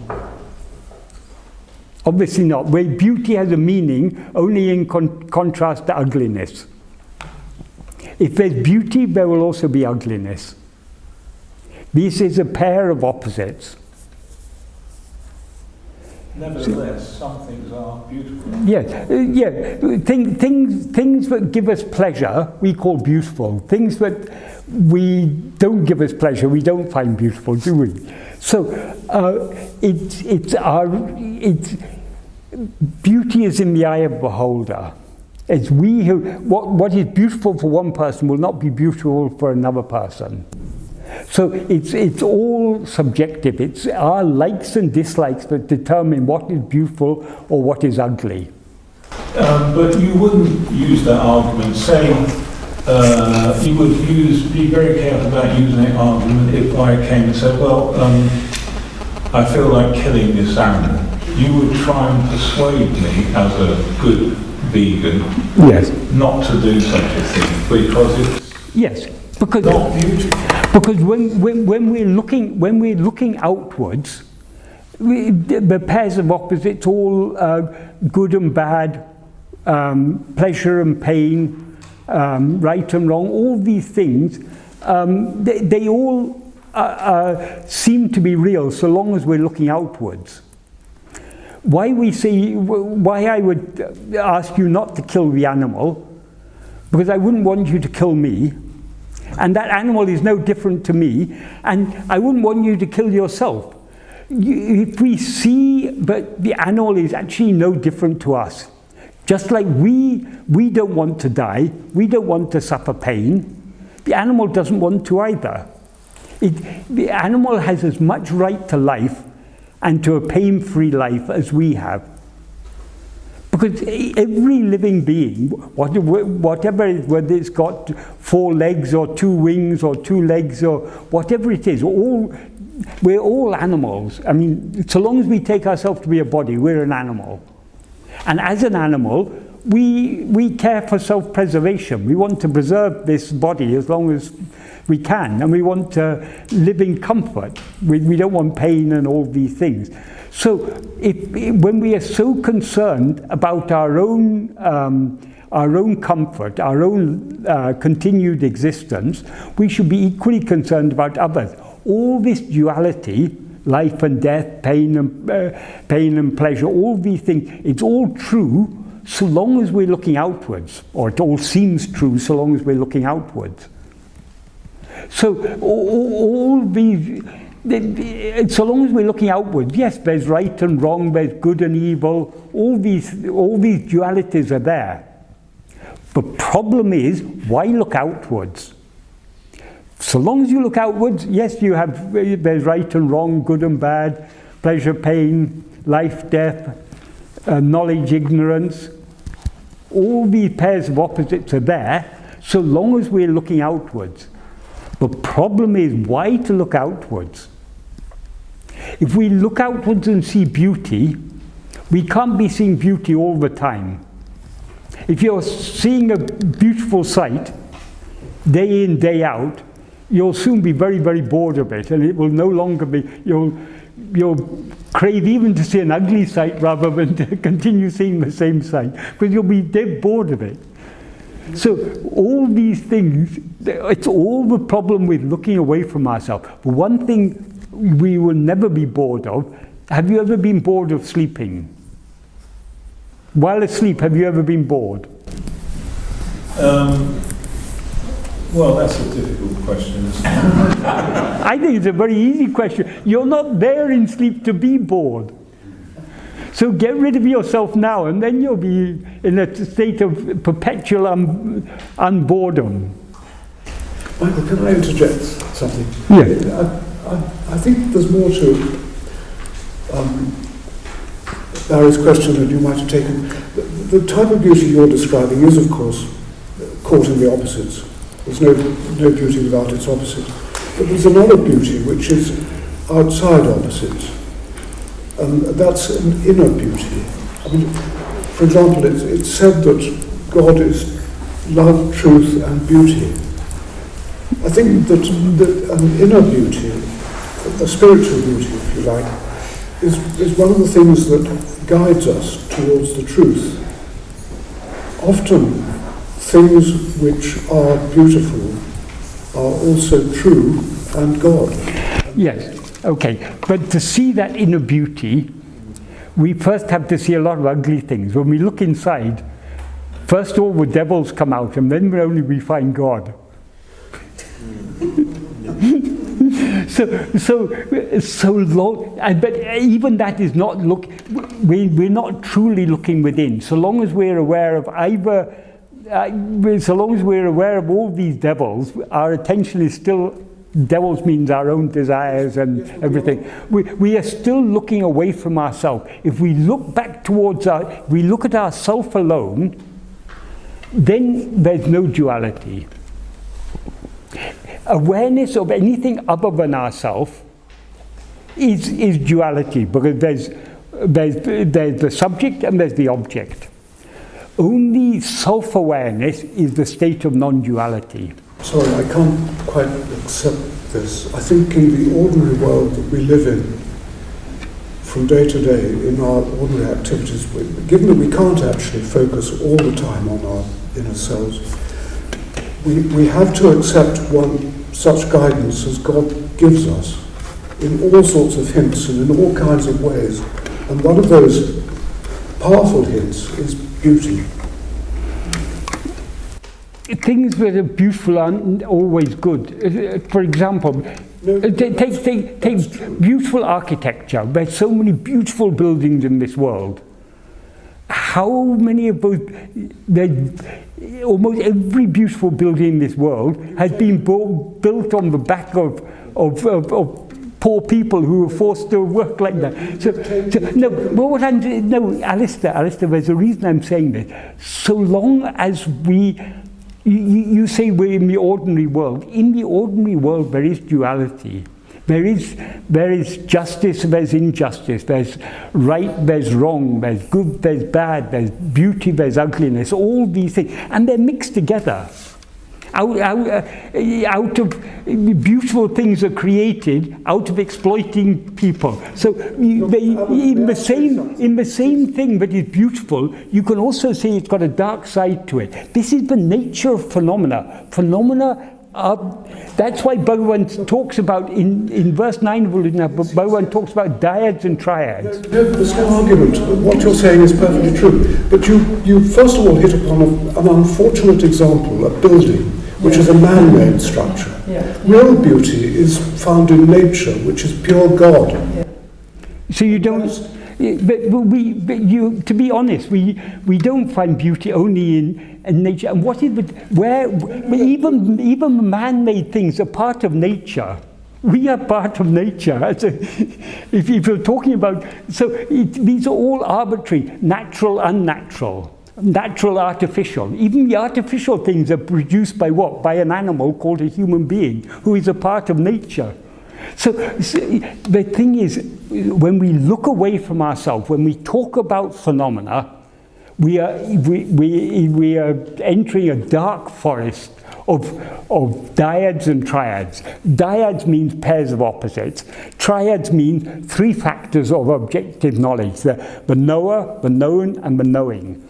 Obviously not. Where beauty has a meaning only in contrast to ugliness. If there's beauty, there will also be ugliness. This is a pair of opposites. Nevertheless, some things are beautiful. Yes, things that give us pleasure, we call beautiful. Things that we don't give us pleasure, we don't find beautiful, do we? So, beauty is in the eye of the beholder. It's what is beautiful for one person will not be beautiful for another person. So it's all subjective. It's our likes and dislikes that determine what is beautiful or what is ugly. But you wouldn't use that argument. Say you would be very careful about using that argument if I came and said, well, I feel like killing this animal. You would try and persuade me as a good vegan, yes, not to do such a thing because it's because not beautiful. Because when we're looking outwards, the pairs of opposites, all good and bad, pleasure and pain, right and wrong, all these things, they all seem to be real so long as we're looking outwards. Why I would ask you not to kill the animal, because I wouldn't want you to kill me. And that animal is no different to me, and I wouldn't want you to kill yourself. If we see that the animal is actually no different to us, just like we don't want to die, we don't want to suffer pain, the animal doesn't want to either. The animal has as much right to life and to a pain-free life as we have. Because every living being, whatever it is, whether it's got 4 legs or 2 wings or 2 legs or whatever it is, we're all animals. I mean, so long as we take ourselves to be a body, we're an animal. And as an animal, we care for self-preservation. We want to preserve this body as long as we can, and we want to live in comfort. We don't want pain and all these things. So when we are so concerned about our own comfort, our own continued existence, we should be equally concerned about others. All this duality, life and death, pain and pleasure, all these things, it's all true so long as we're looking outwards, or it all seems true so long as we're looking outwards. So all these, so long as we're looking outwards, yes, there's right and wrong, there's good and evil, all these dualities are there. The problem is, why look outwards? So long as you look outwards, yes, there's right and wrong, good and bad, pleasure, pain, life, death, knowledge, ignorance. All these pairs of opposites are there, so long as we're looking outwards. The problem is, why to look outwards? If we look outwards and see beauty, we can't be seeing beauty all the time. If you're seeing a beautiful sight, day in, day out, you'll soon be very, very bored of it, and it will no longer be, you'll crave even to see an ugly sight rather than to continue seeing the same sight, because you'll be dead bored of it. So all these things, it's all the problem with looking away from ourselves. One thing we will never be bored of, have you ever been bored of sleeping? While asleep, have you ever been bored? Well, that's a difficult question, isn't it? I think it's a very easy question. You're not there in sleep to be bored. So get rid of yourself now, and then you'll be in a state of perpetual unboredom. Michael, can I interject something? Yeah. I think there's more to Barry's question than you might have taken. The type of beauty you're describing is, of course, caught in the opposites. There's no beauty without its opposite. But there's another beauty which is outside opposites. And that's an inner beauty. I mean, for example, it's said that God is love, truth, and beauty. I think that an inner beauty, a spiritual beauty, if you like, is one of the things that guides us towards the truth. Often, things which are beautiful are also true and God. Yes. Okay, but to see that inner beauty, we first have to see a lot of ugly things. When we look inside, first of all the devils come out, and then only we find God. so long, but even that is not we're not truly looking within. So long as we're aware of so long as we're aware of all these devils, our attention is still. Devils means our own desires and everything. We are still looking away from ourselves. If we look back towards we look at ourself alone, then there's no duality. Awareness of anything other than ourself is duality, because there's the subject and there's the object. Only self-awareness is the state of non-duality. Sorry, I can't quite accept this. I think in the ordinary world that we live in, from day to day, in our ordinary activities, given that we can't actually focus all the time on our inner selves, we have to accept such guidance as God gives us in all sorts of hints and in all kinds of ways. And one of those powerful hints is beauty. Things that are beautiful aren't always good. For example, take beautiful architecture. There's so many beautiful buildings in this world. How many of those, almost every beautiful building in this world has been built on the back of poor people who were forced to work like that. Alistair, there's a reason I'm saying this. So long as you say we're in the ordinary world. In the ordinary world, there is duality. There is justice, there's injustice, there's right, there's wrong, there's good, there's bad, there's beauty, there's ugliness, all these things. And they're mixed together. Out of beautiful things are created out of exploiting people. So in the same thing that is beautiful, you can also say it's got a dark side to it. This is the nature of phenomena. That's why Berwyn talks about, in verse 9 of Berwyn talks about dyads and triads. There's no argument. What you're saying is perfectly true. But you first of all hit upon an unfortunate example, a building, which is a man-made structure. Real beauty is found in nature, which is pure God. So you don't... to be honest, we don't find beauty only in nature. And what is even man-made things are part of nature. We are part of nature. So if you're talking about, these are all arbitrary, natural, unnatural, natural, artificial. Even the artificial things are produced by what? By an animal called a human being, who is a part of nature. So the thing is, when we look away from ourselves, when we talk about phenomena, we are entering a dark forest of dyads and triads. Dyads means pairs of opposites. Triads mean three factors of objective knowledge: the knower, the known, and the knowing.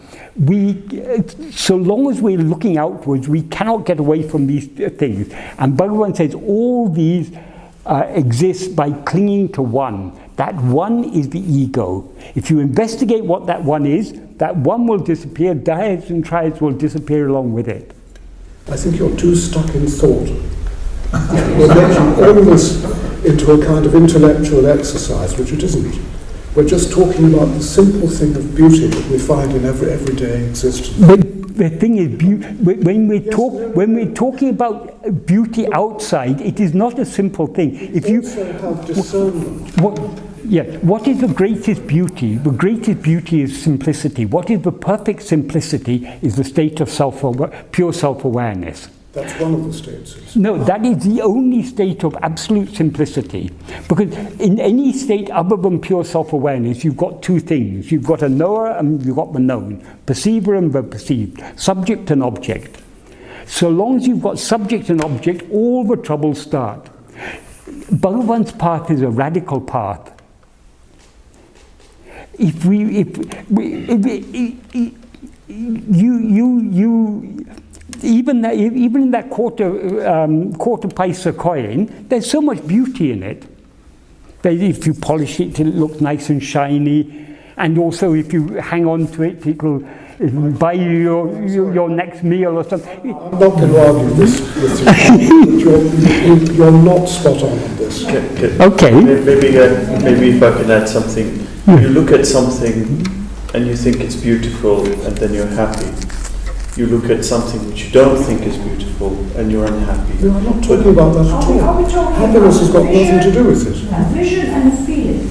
So long as we're looking outwards, we cannot get away from these things. And Bhagavan says all these exist by clinging to one. That one is the ego. If you investigate what that one is, that one will disappear, dyads and triads will disappear along with it. I think you're too stuck in thought. We're making all this into a kind of intellectual exercise, which it isn't. We're just talking about the simple thing of beauty that we find in everyday existence. But the thing is, when we're talking about beauty outside, it is not a simple thing. If you also have discernment. What is the greatest beauty? The greatest beauty is simplicity. What is the perfect simplicity is the state of pure self-awareness. That's one of the states. No, that is the only state of absolute simplicity. Because in any state other than pure self-awareness, you've got two things. You've got a knower and you've got the known. Perceiver and the perceived. Subject and object. So long as you've got subject and object, all the troubles start. Bhagavan's path is a radical path. Even in that quarter paisa coin, there's so much beauty in it. If you polish it till it looks nice and shiny, and also if you hang on to it, it will buy you your next meal or something. I'm not going to argue this with you. You're not spot on this. Okay. Maybe if I can add something. You look at something and you think it's beautiful, and then you're happy. You look at something which you don't think is beautiful, and you're unhappy. No, I'm not talking about that at all. Happiness has got nothing to do with it. A vision and a feeling.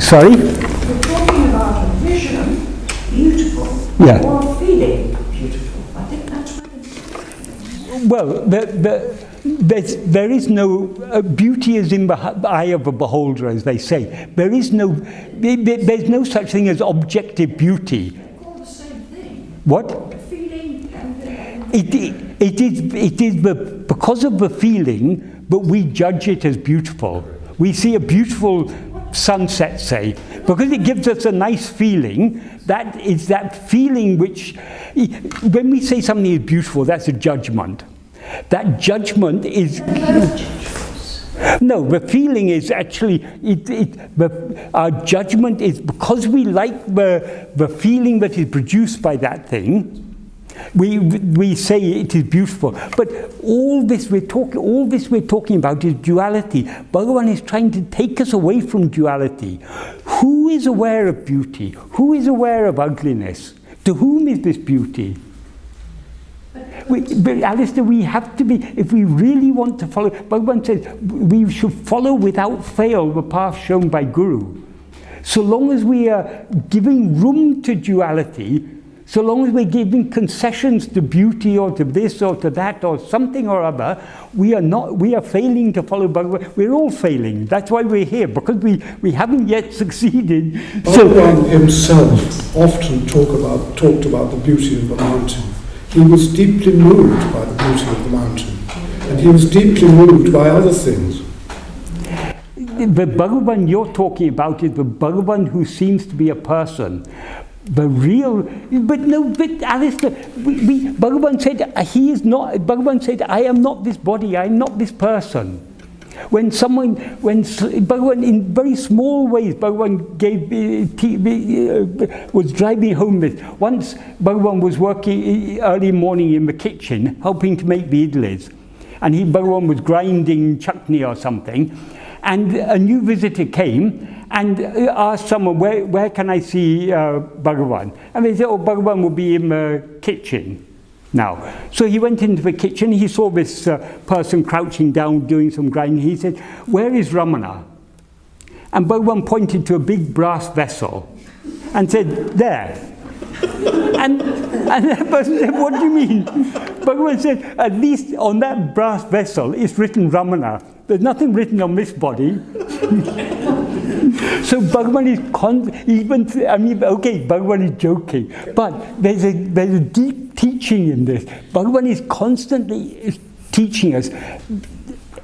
Sorry? We're talking about a vision, beautiful, or a feeling, beautiful. I think that's really... Well, there is no... beauty is in the eye of the beholder, as they say. There's no such thing as objective beauty. They're called the same thing. What? The feeling and It is because of the feeling, but we judge it as beautiful. We see a beautiful sunset, say, because it gives us a nice feeling. That is that feeling which, when we say something is beautiful, that's a judgment. That judgment is... No, the feeling is actually, our judgment is because we like the feeling that is produced by that thing, we say it is beautiful. But all this we're talking about is duality. Bhagavan is trying to take us away from duality. Who is aware of beauty? Who is aware of ugliness? To whom is this beauty? But Alistair, we have to be, if we really want to follow, Bhagavan says, we should follow without fail the path shown by Guru. So long as we are giving room to duality, so long as we're giving concessions to beauty or to this or to that or something or other, we are failing to follow Bhagavan. We're all failing. That's why we're here, because we haven't yet succeeded. Bhagavan himself often talked about the beauty of the mountain. He was deeply moved by the beauty of the mountain. And he was deeply moved by other things. The Berwyn you're talking about is the Berwyn who seems to be a person. The real, but Alistair, Berwyn said he is not. Berwyn said, "I am not this body. I am not this person." When Berwyn, in very small ways, Berwyn was driving home this. Once Berwyn was working early morning in the kitchen, helping to make the idlis, and Berwyn was grinding chutney or something, and a new visitor came and asked someone, where can I see Berwyn? And they said, oh, Berwyn will be in the kitchen now. So he went into the kitchen, he saw this person crouching down doing some grinding. He said, where is Ramana? And Berwyn pointed to a big brass vessel and said, there. And that person said, what do you mean? Berwyn said, at least on that brass vessel is written Ramana. There's nothing written on this body. So Berwyn is Berwyn is joking, but there's a deep teaching in this. Berwyn is constantly teaching us,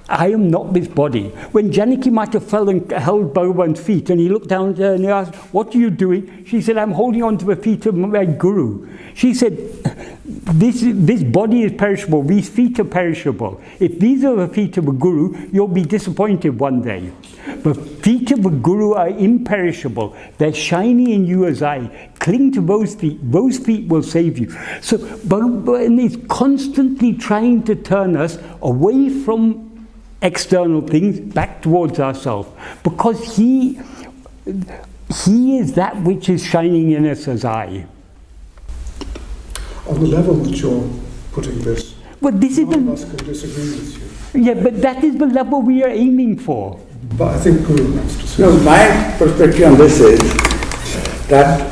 I am not this body. When Janaki Mata fell and held Berwyn's feet, and he looked down at her and he asked, what are you doing? She said, I'm holding on to the feet of my Guru. She said, this body is perishable, these feet are perishable. If these are the feet of a Guru, you'll be disappointed one day. The feet of a Guru are imperishable. They're shiny in you as I. Cling to those feet will save you. So Berwyn is constantly trying to turn us away from external things back towards ourselves, because he is that which is shining in us as I. On the level that you're putting this, but this is none of us can disagree with you. Yeah, but that is the level we are aiming for. But I think Guru wants to say. No, my perspective on this is that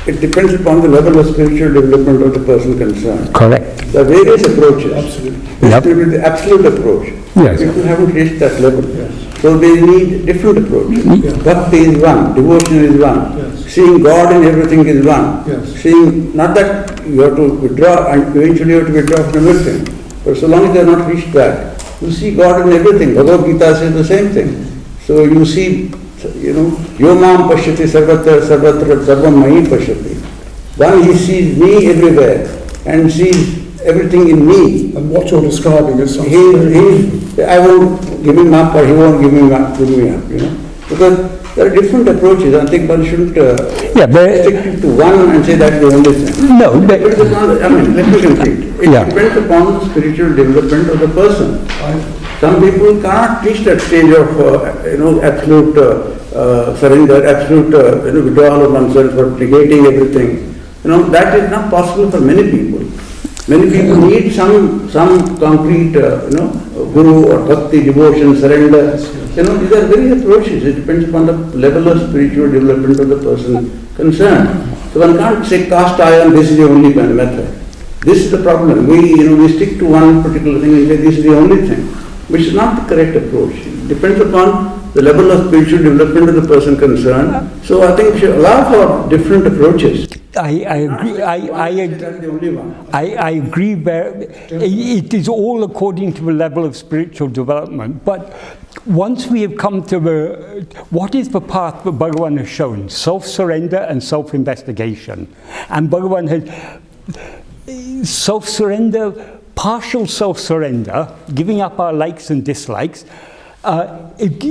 it depends upon the level of spiritual development of the person concerned. Correct. There are various approaches. Absolutely. This will be the absolute approach. Yes. People haven't reached that level. Yes. So they need different approaches. Yeah. Bhakti is one, devotion is one. Yes. Seeing God in everything is one. Yes. Seeing, not that you have to withdraw and eventually you have to withdraw from everything. But so long as they are not reached that, you see God in everything. Bhagavad Gita says the same thing. So you see, yo mam pashyati sarvatra sarvatra sarvam mayi pashyati. One, he sees me everywhere and sees everything in me. And what you're describing is something I won't give him up or he won't give me up, Because there are different approaches. I think one shouldn't stick to one and say that's the only thing. No, let me complete. It depends upon the spiritual development of the person. Some people can't reach that stage of absolute surrender, absolute withdrawal of oneself or negating everything. That is not possible for many people. Many people need some concrete guru or bhakti, devotion, surrender. These are various approaches. It depends upon the level of spiritual development of the person concerned. So one can't say cast iron, this is the only method. This is the problem. We stick to one particular thing and say this is the only thing, which is not the correct approach. It depends upon the level of spiritual development of the person concerned. So I think we should allow for different approaches. I agree. I agree. It is all according to the level of spiritual development. But once we have come to what is the path that Berwyn has shown? Self-surrender and self-investigation. And Berwyn has self-surrender, partial self-surrender, giving up our likes and dislikes,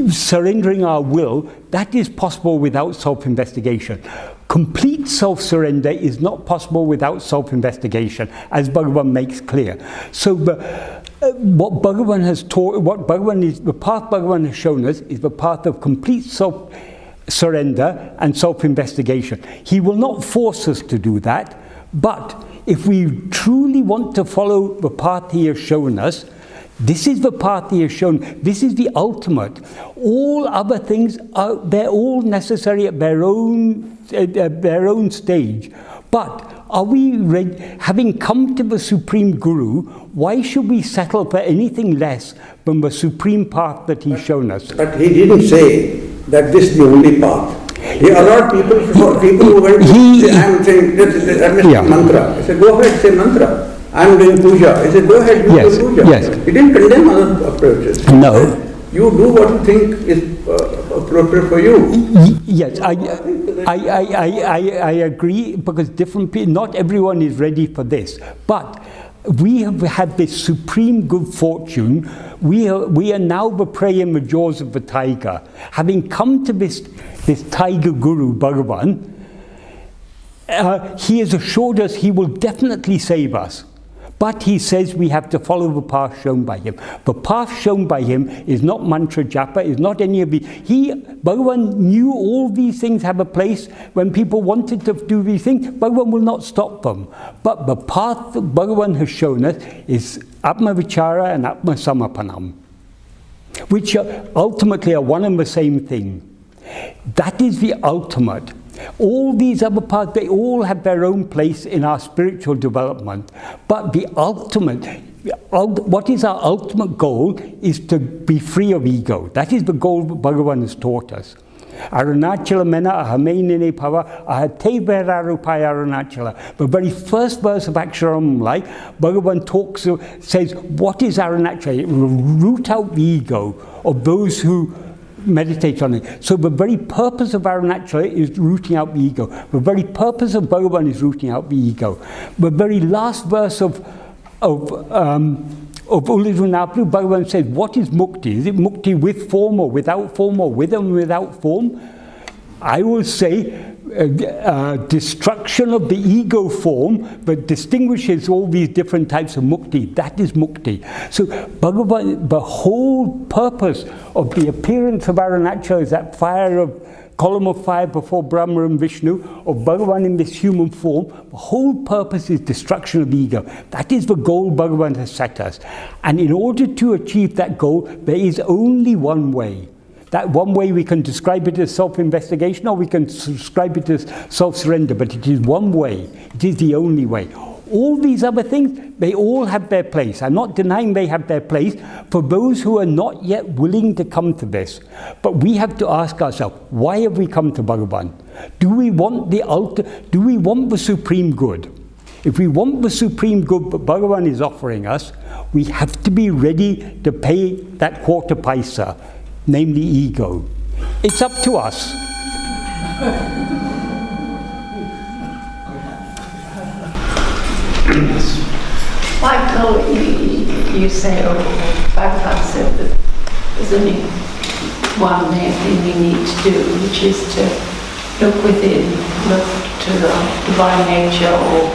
surrendering our will. That is possible without self-investigation. Complete self-surrender is not possible without self-investigation, as Berwyn makes clear. So what Berwyn has taught, the path Berwyn has shown us is the path of complete self-surrender and self-investigation. He will not force us to do that, but if we truly want to follow the path he has shown us, this is the path he has shown. This is the ultimate. All other things they're all necessary at their own stage. But are we ready, having come to the Supreme Guru, why should we settle for anything less than the supreme path that he's shown us? But he didn't say that this is the only path. He allowed people who went to say, I'm saying, that mantra. He said, go ahead, say mantra. I'm doing puja. He said, go ahead, do your puja. Yes. He didn't condemn other approaches. No. You do what you think is appropriate for you. Yes, I agree, because different people, not everyone is ready for this. But we have had this supreme good fortune. We are now the prey in the jaws of the tiger. Having come to this tiger guru, Bhagavan, he has assured us he will definitely save us. But he says we have to follow the path shown by him. The path shown by him is not mantra japa, is not any of these. Bhagavan knew all these things have a place. When people wanted to do these things, Bhagavan will not stop them. But the path that Bhagavan has shown us is Atma Vichara and Atma Samapanam, which ultimately are one and the same thing. That is the ultimate. All these other paths, they all have their own place in our spiritual development. But the ultimate, what is our ultimate goal, is to be free of ego. That is the goal that Bhagavan has taught us. Arunachala mena ahameinine pava ahate vēṛallar Arunachala. The very first verse of Aksharam, like Bhagavan says, what is Arunachala? It will root out the ego of those who meditate on it. So the very purpose of Arunachala is rooting out the ego. The very purpose of Bhagavan is rooting out the ego. The very last verse of Ulladu-Naplu, Bhagavan says, what is mukti? Is it mukti with form or without form, or with and without form? I will say destruction of the ego form that distinguishes all these different types of mukti. That is mukti. So Bhagavan, the whole purpose of the appearance of Arunachala is that column of fire before Brahma and Vishnu, of Bhagavan in this human form. The whole purpose is destruction of the ego. That is the goal Bhagavan has set us. And in order to achieve that goal, there is only one way. That one way, we can describe it as self-investigation, or we can describe it as self-surrender, but it is one way. It is the only way. All these other things, they all have their place. I'm not denying they have their place for those who are not yet willing to come to this. But we have to ask ourselves, why have we come to Bhagavan? Do we want the supreme good? If we want the supreme good that Bhagavan is offering us, we have to be ready to pay that quarter paisa, namely ego. It's up to us. Michael, you say, or Bhagavan said, that there's only one thing we need to do, which is to look within, look to the divine nature, or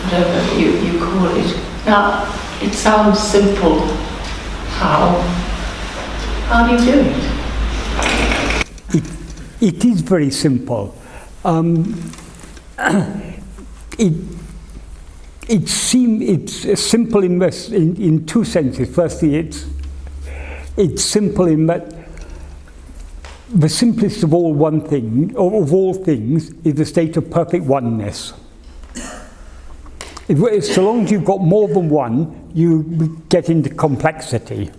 whatever you call it. Now, it sounds simple. How do you do it? It is very simple. It's simple in two senses. Firstly, it's simple in that the simplest of all things is the state of perfect oneness. So long as you've got more than one, you get into complexity.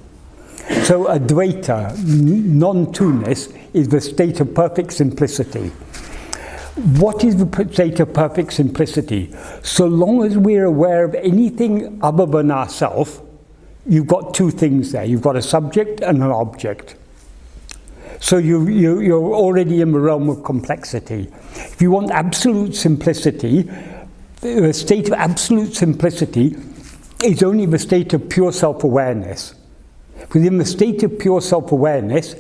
So Advaita, non-two-ness, is the state of perfect simplicity. What is the state of perfect simplicity? So long as we're aware of anything other than ourselves, you've got two things there. You've got a subject and an object. So you're already in the realm of complexity. If you want absolute simplicity, the state of absolute simplicity is only the state of pure self-awareness. Within the state of pure self-awareness,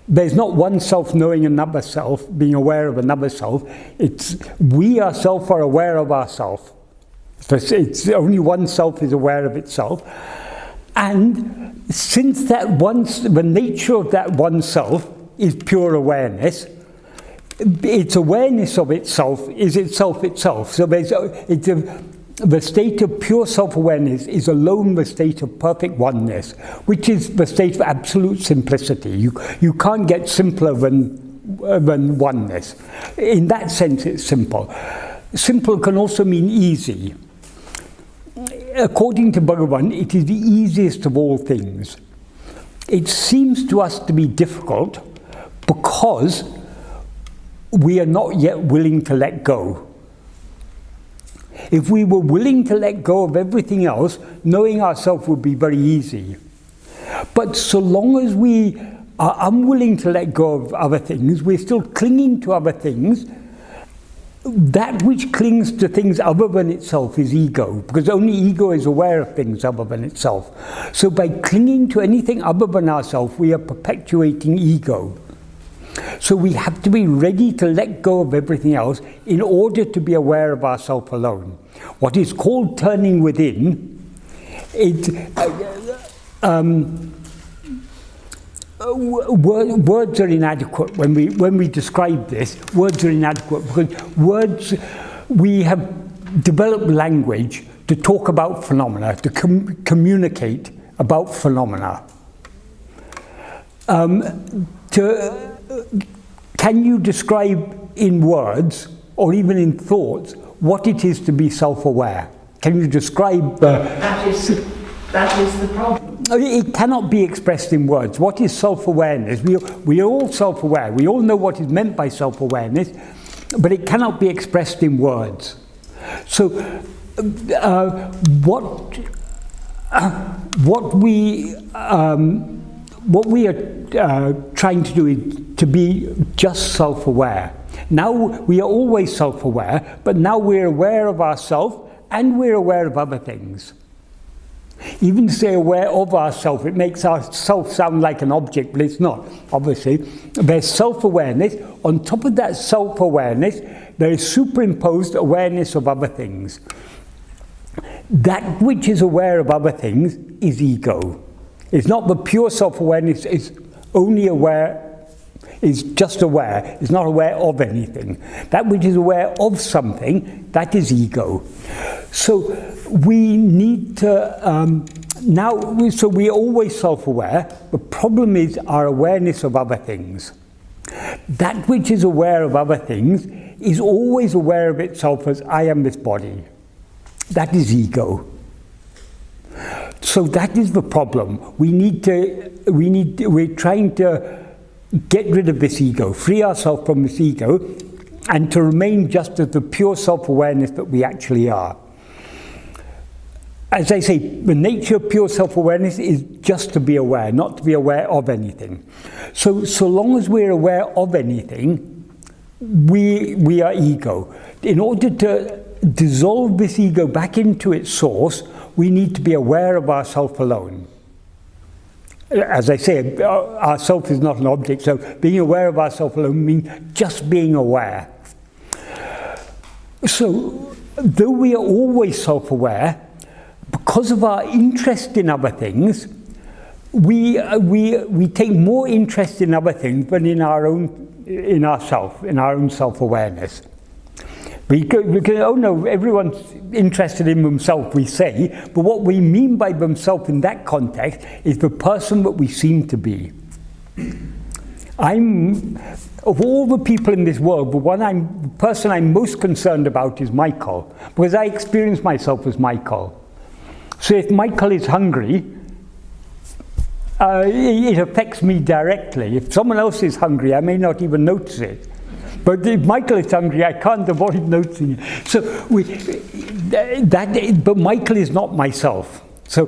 there's not one self knowing another self, being aware of another self. It's we ourselves are aware of ourselves. It's only one self is aware of itself. And since the nature of that one self is pure awareness, its awareness of itself is itself itself. So the state of pure self-awareness is alone the state of perfect oneness, which is the state of absolute simplicity. You can't get simpler than oneness. In that sense, it's simple. Simple can also mean easy. According to Berwyn, it is the easiest of all things. It seems to us to be difficult because we are not yet willing to let go. If we were willing to let go of everything else, knowing ourselves would be very easy. But so long as we are unwilling to let go of other things, we're still clinging to other things. That which clings to things other than itself is ego, because only ego is aware of things other than itself. So by clinging to anything other than ourselves, we are perpetuating ego. So we have to be ready to let go of everything else in order to be aware of ourselves alone. What is called turning within, words are inadequate when we describe this. Words are inadequate because we have developed language to talk about phenomena, to communicate about phenomena. Can you describe in words, or even in thoughts, what it is to be self-aware? Can you describe... That is the problem. It cannot be expressed in words. What is self-awareness? We are all self-aware. We all know what is meant by self-awareness, but it cannot be expressed in words. So what we are trying to do is to be just self-aware. Now we are always self-aware, but now we're aware of ourselves and we're aware of other things. Even to say aware of ourselves, it makes ourself sound like an object, but it's not, obviously. There's self-awareness. On top of that self-awareness, there is superimposed awareness of other things. That which is aware of other things is ego. It's not the pure self-awareness, it's only aware, is just aware, is not aware of anything. That which is aware of something, that is ego. So we need to, so we are always self-aware. The problem is our awareness of other things. That which is aware of other things is always aware of itself as I am this body. That is ego. So that is the problem. We're trying to get rid of this ego, free ourselves from this ego, and to remain just as the pure self-awareness that we actually are. As I say, the nature of pure self-awareness is just to be aware, not to be aware of anything. So long as we're aware of anything, we are ego. In order to dissolve this ego back into its source, we need to be aware of ourself alone. As I say, ourself is not an object, so being aware of ourself alone means just being aware. So, though we are always self-aware, because of our interest in other things, we take more interest in other things than in our own self-awareness. We can, oh no, everyone's interested in themselves, we say, but what we mean by themselves in that context is the person that we seem to be. Of all the people in this world, the person I'm most concerned about is Michael, because I experience myself as Michael. So if Michael is hungry, it affects me directly. If someone else is hungry, I may not even notice it. But if Michael is hungry, I can't avoid noticing it. So but Michael is not myself. So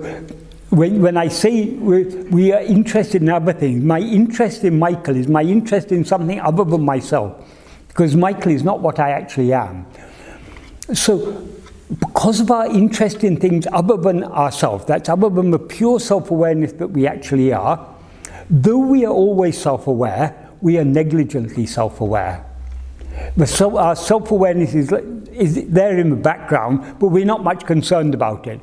when I say we are interested in other things, my interest in Michael is my interest in something other than myself, because Michael is not what I actually am. So because of our interest in things other than ourselves, that's other than the pure self-awareness that we actually are, though we are always self-aware, we are negligently self-aware. Our self-awareness is there in the background, but we're not much concerned about it.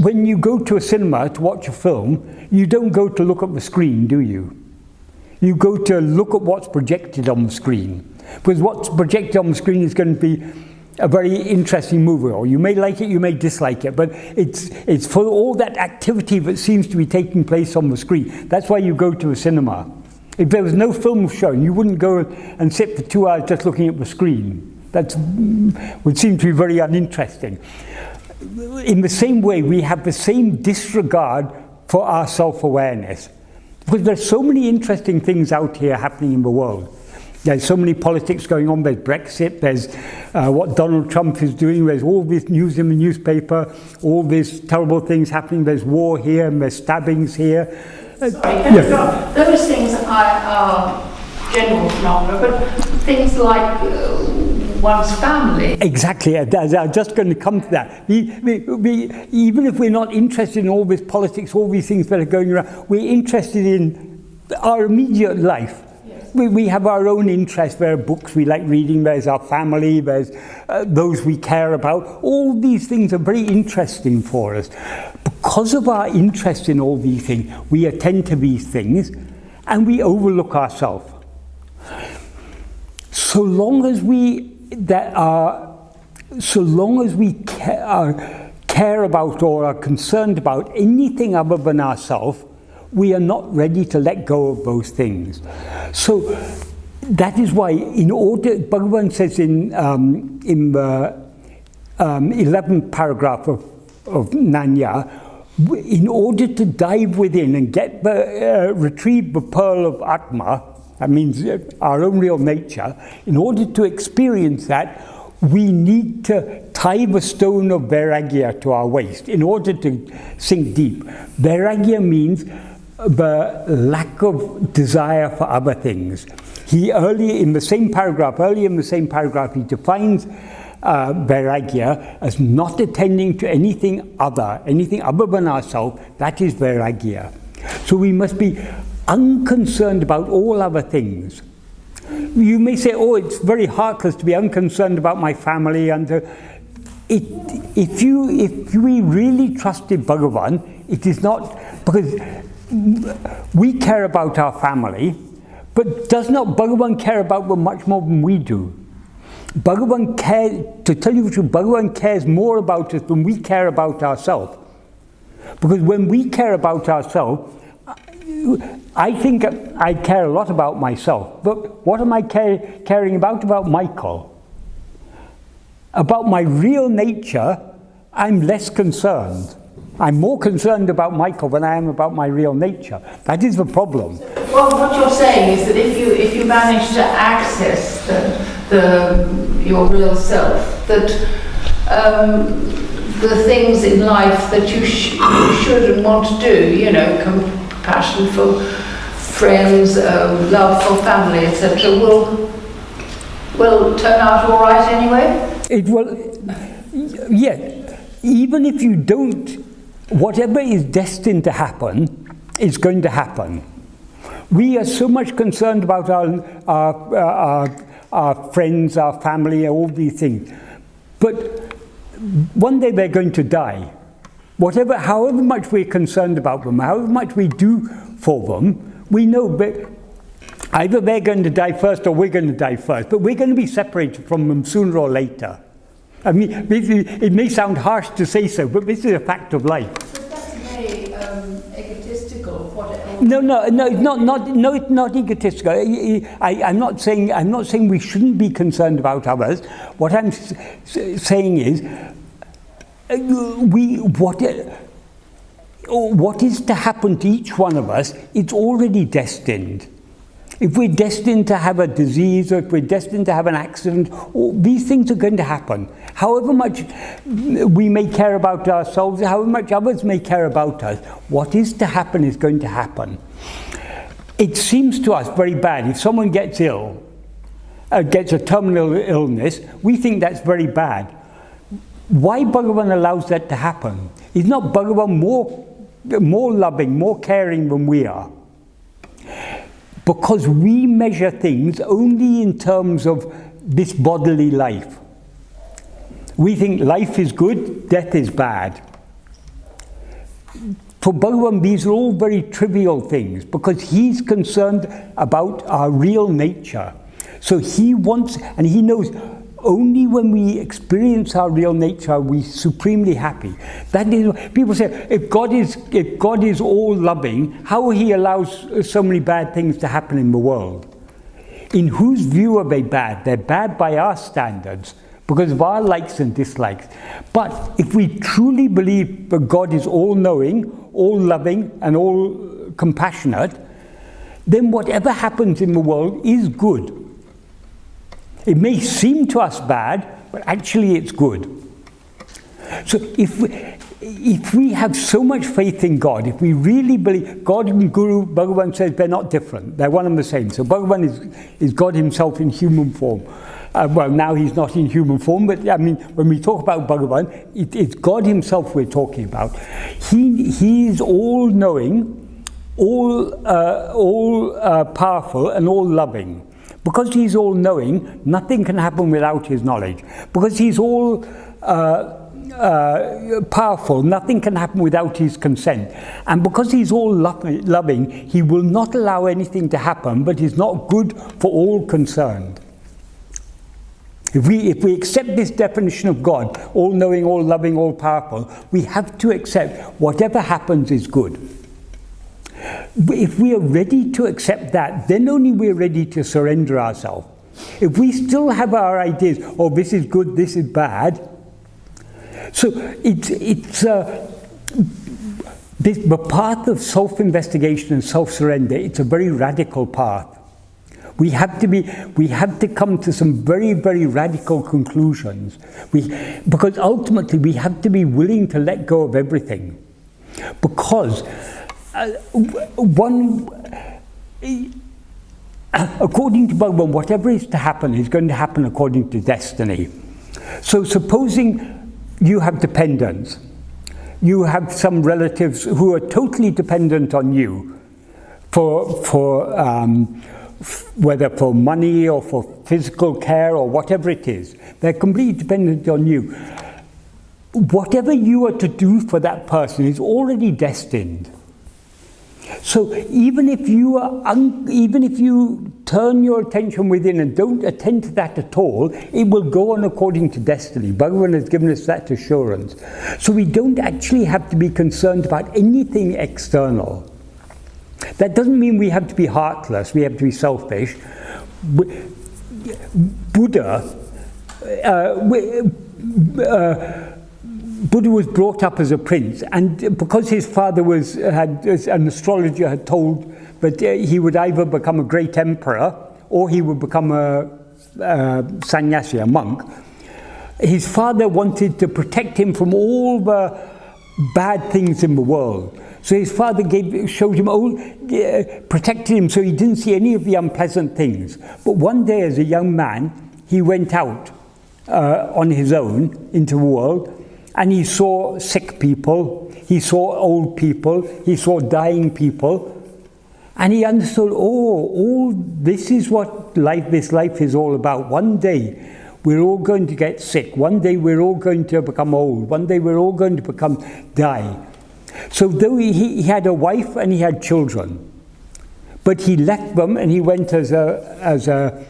When you go to a cinema to watch a film, you don't go to look at the screen, do you? You go to look at what's projected on the screen. Because what's projected on the screen is going to be a very interesting movie, or you may like it, you may dislike it, but it's for all that activity that seems to be taking place on the screen. That's why you go to a cinema. If there was no film shown, you wouldn't go and sit for 2 hours just looking at the screen. That would seem to be very uninteresting. In the same way, we have the same disregard for our self-awareness. Because there's so many interesting things out here happening in the world. There's so many politics going on. There's Brexit, there's what Donald Trump is doing, there's all this news in the newspaper, all these terrible things happening. There's war here, and there's stabbings here. Sorry, yeah. Those things are general phenomena, but things like one's family. Exactly, I'm just going to come to that. Even if we're not interested in all this politics, all these things that are going around, we're interested in our immediate life. Yes. We have our own interests. There are books we like reading, there's our family, there's those we care about. All these things are very interesting for us. Because of our interest in all these things, we attend to these things and we overlook ourselves. So long as we care about or are concerned about anything other than ourselves, we are not ready to let go of those things. So that is why, in order, Bhagavan says in the 11th paragraph of Nāṉ Ār, in order to dive within and get retrieve the pearl of Atma, that means our own real nature, in order to experience that, we need to tie the stone of vairagya to our waist in order to sink deep. Vairagya means the lack of desire for other things. Earlier in the same paragraph, he defines vairagya as not attending to anything other than ourselves. That is vairagya. So we must be unconcerned about all other things. You may say, oh, it's very heartless to be unconcerned about my family. And if we really trusted Bhagavan, it is not, because we care about our family, but does not Bhagavan care about them much more than we do? Bhagavan cares, to tell you the truth, Bhagavan cares more about us than we care about ourselves. Because when we care about ourselves, I think I care a lot about myself, but what am I caring about Michael? About my real nature, I'm less concerned. I'm more concerned about Michael than I am about my real nature. That is the problem. Well, what you're saying is that if you manage to access your real self, that the things in life that you should and want to do, you know, compassion for friends, love for family, etc., will turn out all right anyway? It will, yeah. Even if you don't, whatever is destined to happen is going to happen. We are so much concerned about our friends, our family, all these things. But one day they're going to die. However much we're concerned about them, however much we do for them, we know that either they're going to die first or we're going to die first, but we're going to be separated from them sooner or later. I mean, it may sound harsh to say so, but this is a fact of life. But that's very egotistical. No, it's not egotistical. I'm not saying we shouldn't be concerned about others. What I'm saying is, what is to happen to each one of us, it's already destined. If we're destined to have a disease, or if we're destined to have an accident, these things are going to happen. However much we may care about ourselves, however much others may care about us, what is to happen is going to happen. It seems to us very bad. If someone gets ill, gets a terminal illness, we think that's very bad. Why Bhagavan allows that to happen? Is not Bhagavan more loving, more caring than we are? Because we measure things only in terms of this bodily life. We think life is good, death is bad. For Bhagavan, these are all very trivial things because he's concerned about our real nature. So he wants, and he knows, only when we experience our real nature are we supremely happy. That is, people say, if God is all loving, how he allows so many bad things to happen in the world? In whose view are they bad? They're bad by our standards, because of our likes and dislikes. But if we truly believe that God is all-knowing, all-loving, and all-compassionate, then whatever happens in the world is good. It may seem to us bad, but actually it's good. So if we have so much faith in God, if we really believe, God and Guru, Bhagavan says they're not different, they're one and the same. So Bhagavan is God himself in human form. Well, now he's not in human form, but I mean, when we talk about Bhagavan, it's God himself we're talking about. He is all-knowing, all-powerful, and all-loving. Because he's all-knowing, nothing can happen without his knowledge. Because he's all powerful, nothing can happen without his consent. And because he's all loving, he will not allow anything to happen, but is not good for all concerned. If we accept this definition of God, all-knowing, all-loving, all-powerful, we have to accept whatever happens is good. If we are ready to accept that, then only we're ready to surrender ourselves. If we still have our ideas, oh, this is good, this is bad. So the path of self-investigation and self-surrender, it's a very radical path. We have to come to some very, very radical conclusions. Because ultimately we have to be willing to let go of everything. Because according to Bhagavan, whatever is to happen is going to happen according to destiny. So supposing you have dependents, you have some relatives who are totally dependent on you whether for money or for physical care or whatever it is, they're completely dependent on you. Whatever you are to do for that person is already destined. So even if you turn your attention within and don't attend to that at all, it will go on according to destiny. Bhagavan has given us that assurance. So we don't actually have to be concerned about anything external. That doesn't mean we have to be heartless, we have to be selfish. Buddha was brought up as a prince, and because his father an astrologer had told that he would either become a great emperor or he would become a sannyasi, a monk, his father wanted to protect him from all the bad things in the world. So his father protected him so he didn't see any of the unpleasant things. But one day as a young man, he went out on his own into the world, and he saw sick people, he saw old people, he saw dying people, and he understood, all this is what this life is all about. One day we're all going to get sick, one day we're all going to become old, one day we're all going to die. So though he had a wife and he had children, but he left them and he went as a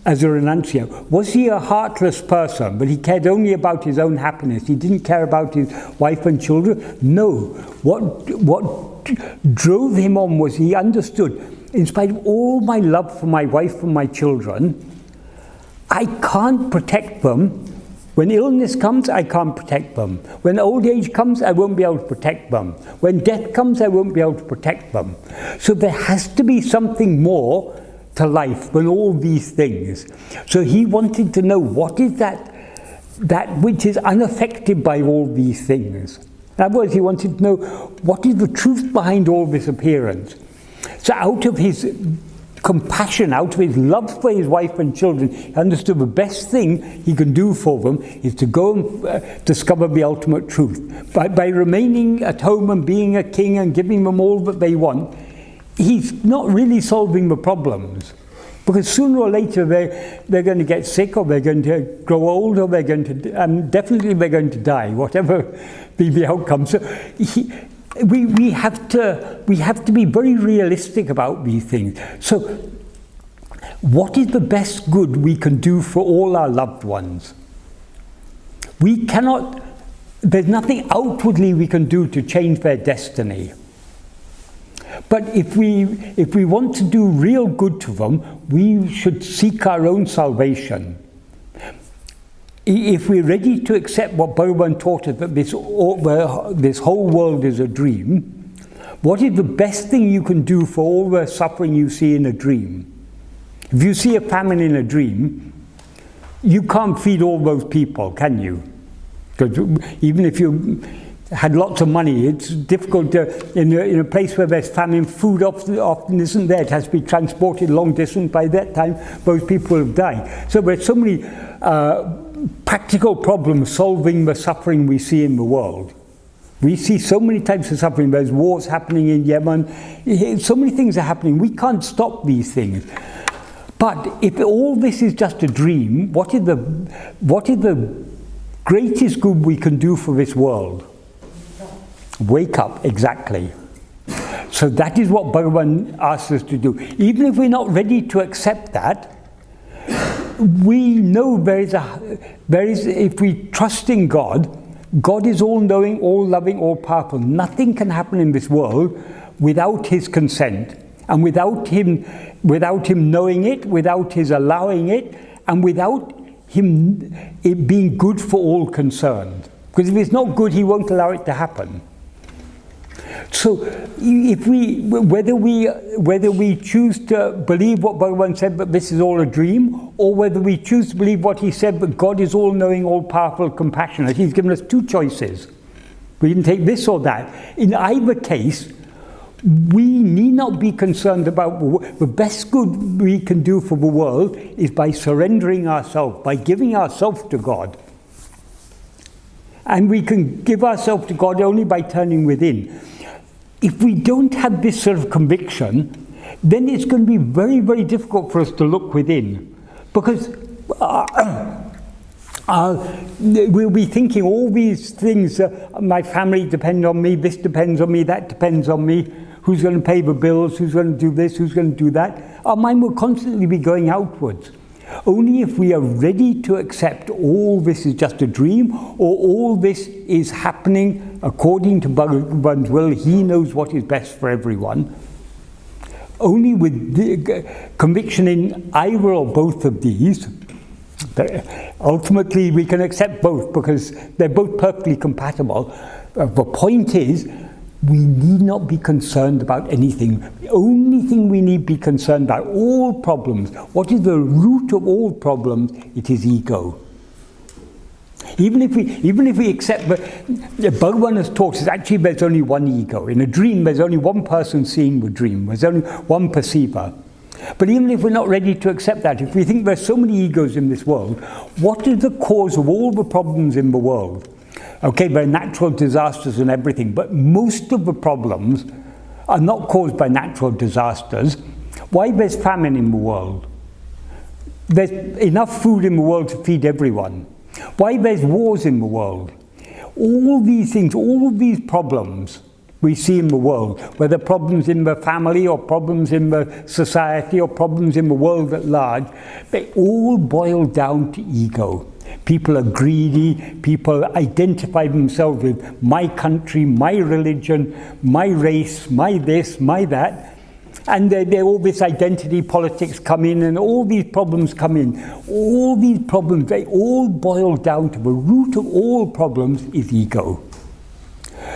renunciate. Was he a heartless person, but he cared only about his own happiness? He didn't care about his wife and children? No. What drove him on was he understood, in spite of all my love for my wife and my children, I can't protect them. When illness comes, I can't protect them. When old age comes, I won't be able to protect them. When death comes, I won't be able to protect them. So there has to be something more to life than all these things. So he wanted to know, what is that which is unaffected by all these things? In other words, he wanted to know, what is the truth behind all this appearance? So out of his compassion, out of his love for his wife and children, he understood the best thing he can do for them is to go and discover the ultimate truth. By remaining at home and being a king and giving them all that they want, he's not really solving the problems, because sooner or later they're going to get sick, or they're going to grow old, or they're going to, definitely they're going to die, whatever be the outcome. So we have to be very realistic about these things. So what is the best good we can do for all our loved ones? We cannot, there's nothing outwardly we can do to change their destiny. But if we want to do real good to them, we should seek our own salvation. If we're ready to accept what Berwyn taught us, that this whole world is a dream, what is the best thing you can do for all the suffering you see in a dream? If you see a famine in a dream, you can't feed all those people, can you? Because even if you had lots of money, it's difficult to, in a place where there's famine, food often isn't there. It has to be transported long distance. By that time, those people have died. So there's so many practical problems solving the suffering we see in the world. We see so many types of suffering. There's wars happening in Yemen. So many things are happening. We can't stop these things. But if all this is just a dream, what is the greatest good we can do for this world? Wake up, exactly. So that is what Berwyn asks us to do. Even if we're not ready to accept that, we know if we trust in God, God is all-knowing, all-loving, all-powerful. Nothing can happen in this world without His consent, and without Him knowing it, without His allowing it, and without it being good for all concerned. Because if it's not good, He won't allow it to happen. So, whether we choose to believe what Berwyn said, but this is all a dream, or whether we choose to believe what he said, but God is all-knowing, all-powerful, compassionate, He's given us two choices. We can take this or that. In either case, we need not be concerned about the best good we can do for the world is by surrendering ourselves, by giving ourselves to God. And we can give ourselves to God only by turning within. If we don't have this sort of conviction, then it's going to be very, very difficult for us to look within. Because we'll be thinking all these things, my family depends on me, this depends on me, that depends on me, who's going to pay the bills, who's going to do this, who's going to do that. Our mind will constantly be going outwards. Only if we are ready to accept all this is just a dream, or all this is happening according to Berwyn's will, He knows what is best for everyone. Only with the conviction in either or both of these, ultimately we can accept both because they're both perfectly compatible. The point is, we need not be concerned about anything. The only thing we need to be concerned about, all problems, what is the root of all problems? It is ego. Even if we accept that Berwyn has taught us, actually there's only one ego. In a dream, there's only one person seeing the dream. There's only one perceiver. But even if we're not ready to accept that, if we think there's so many egos in this world, what is the cause of all the problems in the world? Okay, there are natural disasters and everything, but most of the problems are not caused by natural disasters. Why there's famine in the world? There's enough food in the world to feed everyone. Why there's wars in the world? All these things, all of these problems we see in the world, whether problems in the family or problems in the society or problems in the world at large, they all boil down to ego. People are greedy, people identify themselves with my country, my religion, my race, my this, my that. And all this identity politics come in, and all these problems come in. All these problems, they all boil down to the root of all problems is ego.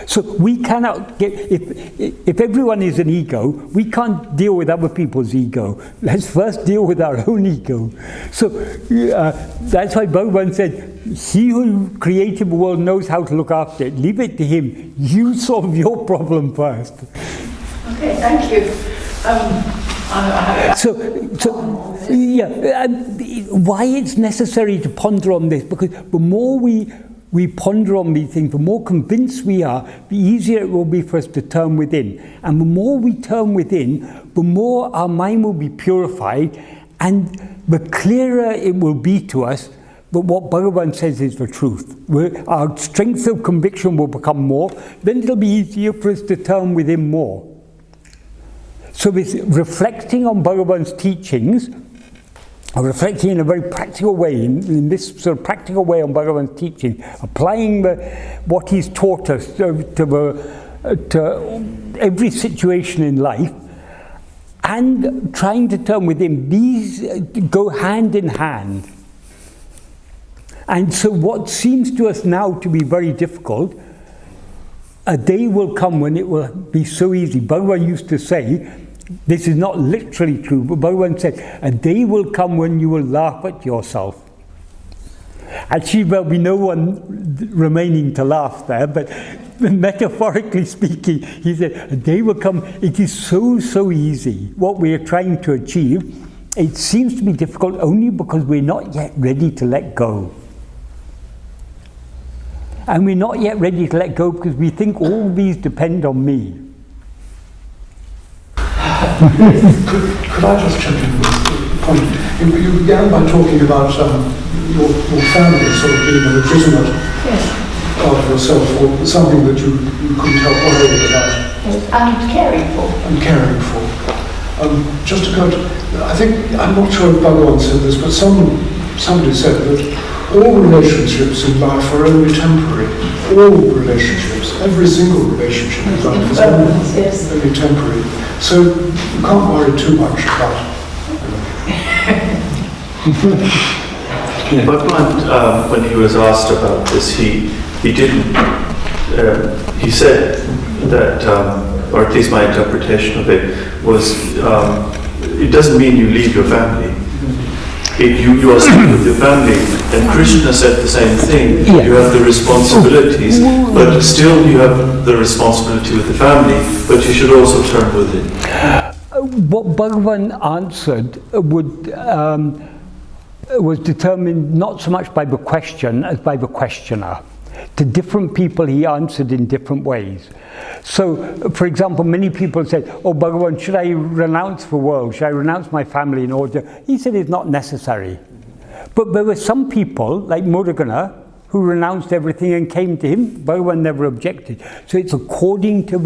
So we cannot get, if everyone is an ego, we can't deal with other people's ego. Let's first deal with our own ego. So that's why Berwyn said, he who created the world knows how to look after it. Leave it to him. You solve your problem first. Okay, thank you. Why it's necessary to ponder on this? Because the more we ponder on these things, the more convinced we are, the easier it will be for us to turn within. And the more we turn within, the more our mind will be purified, and the clearer it will be to us that what Berwyn says is the truth. Our strength of conviction will become more, then it'll be easier for us to turn within more. So this reflecting on Berwyn's teachings reflecting in a very practical way, in this sort of practical way on Bhagavan's teaching, applying what he's taught us to every situation in life, and trying to turn with him. These go hand in hand. And so what seems to us now to be very difficult, a day will come when it will be so easy. Bhagavan used to say, this is not literally true, but Bhagavan said, a day will come when you will laugh at yourself. Actually, there'll be no one remaining to laugh there, but metaphorically speaking, he said, a day will come, it is so easy. What we are trying to achieve, it seems to be difficult only because we're not yet ready to let go. And we're not yet ready to let go because we think all these depend on me. Could I just jump in with a point? You began by talking about your family sort of being a legitimate part of yourself, or something that you couldn't help worrying about. And caring for. And caring for. Just to go to, I think, I'm not sure if Bhagavan said this, but somebody said that all relationships in life are only temporary. All relationships, every single relationship in life is only temporary. So you can't worry too much about Bhagavan, when he was asked about this, he didn't. He said that, or at least my interpretation of it was, it doesn't mean you leave your family. You are still with your family, and Krishna said the same thing. Yeah. You have the responsibilities, but still you have the responsibility with the family, but you should also turn within. What Berwyn answered was determined not so much by the question as by the questioner. To different people he answered in different ways. So, for example, many people said, oh Bhagavan, should I renounce the world? Should I renounce my family in order? He said it's not necessary. But there were some people, like Murughana, who renounced everything and came to him. Bhagavan never objected. So it's according to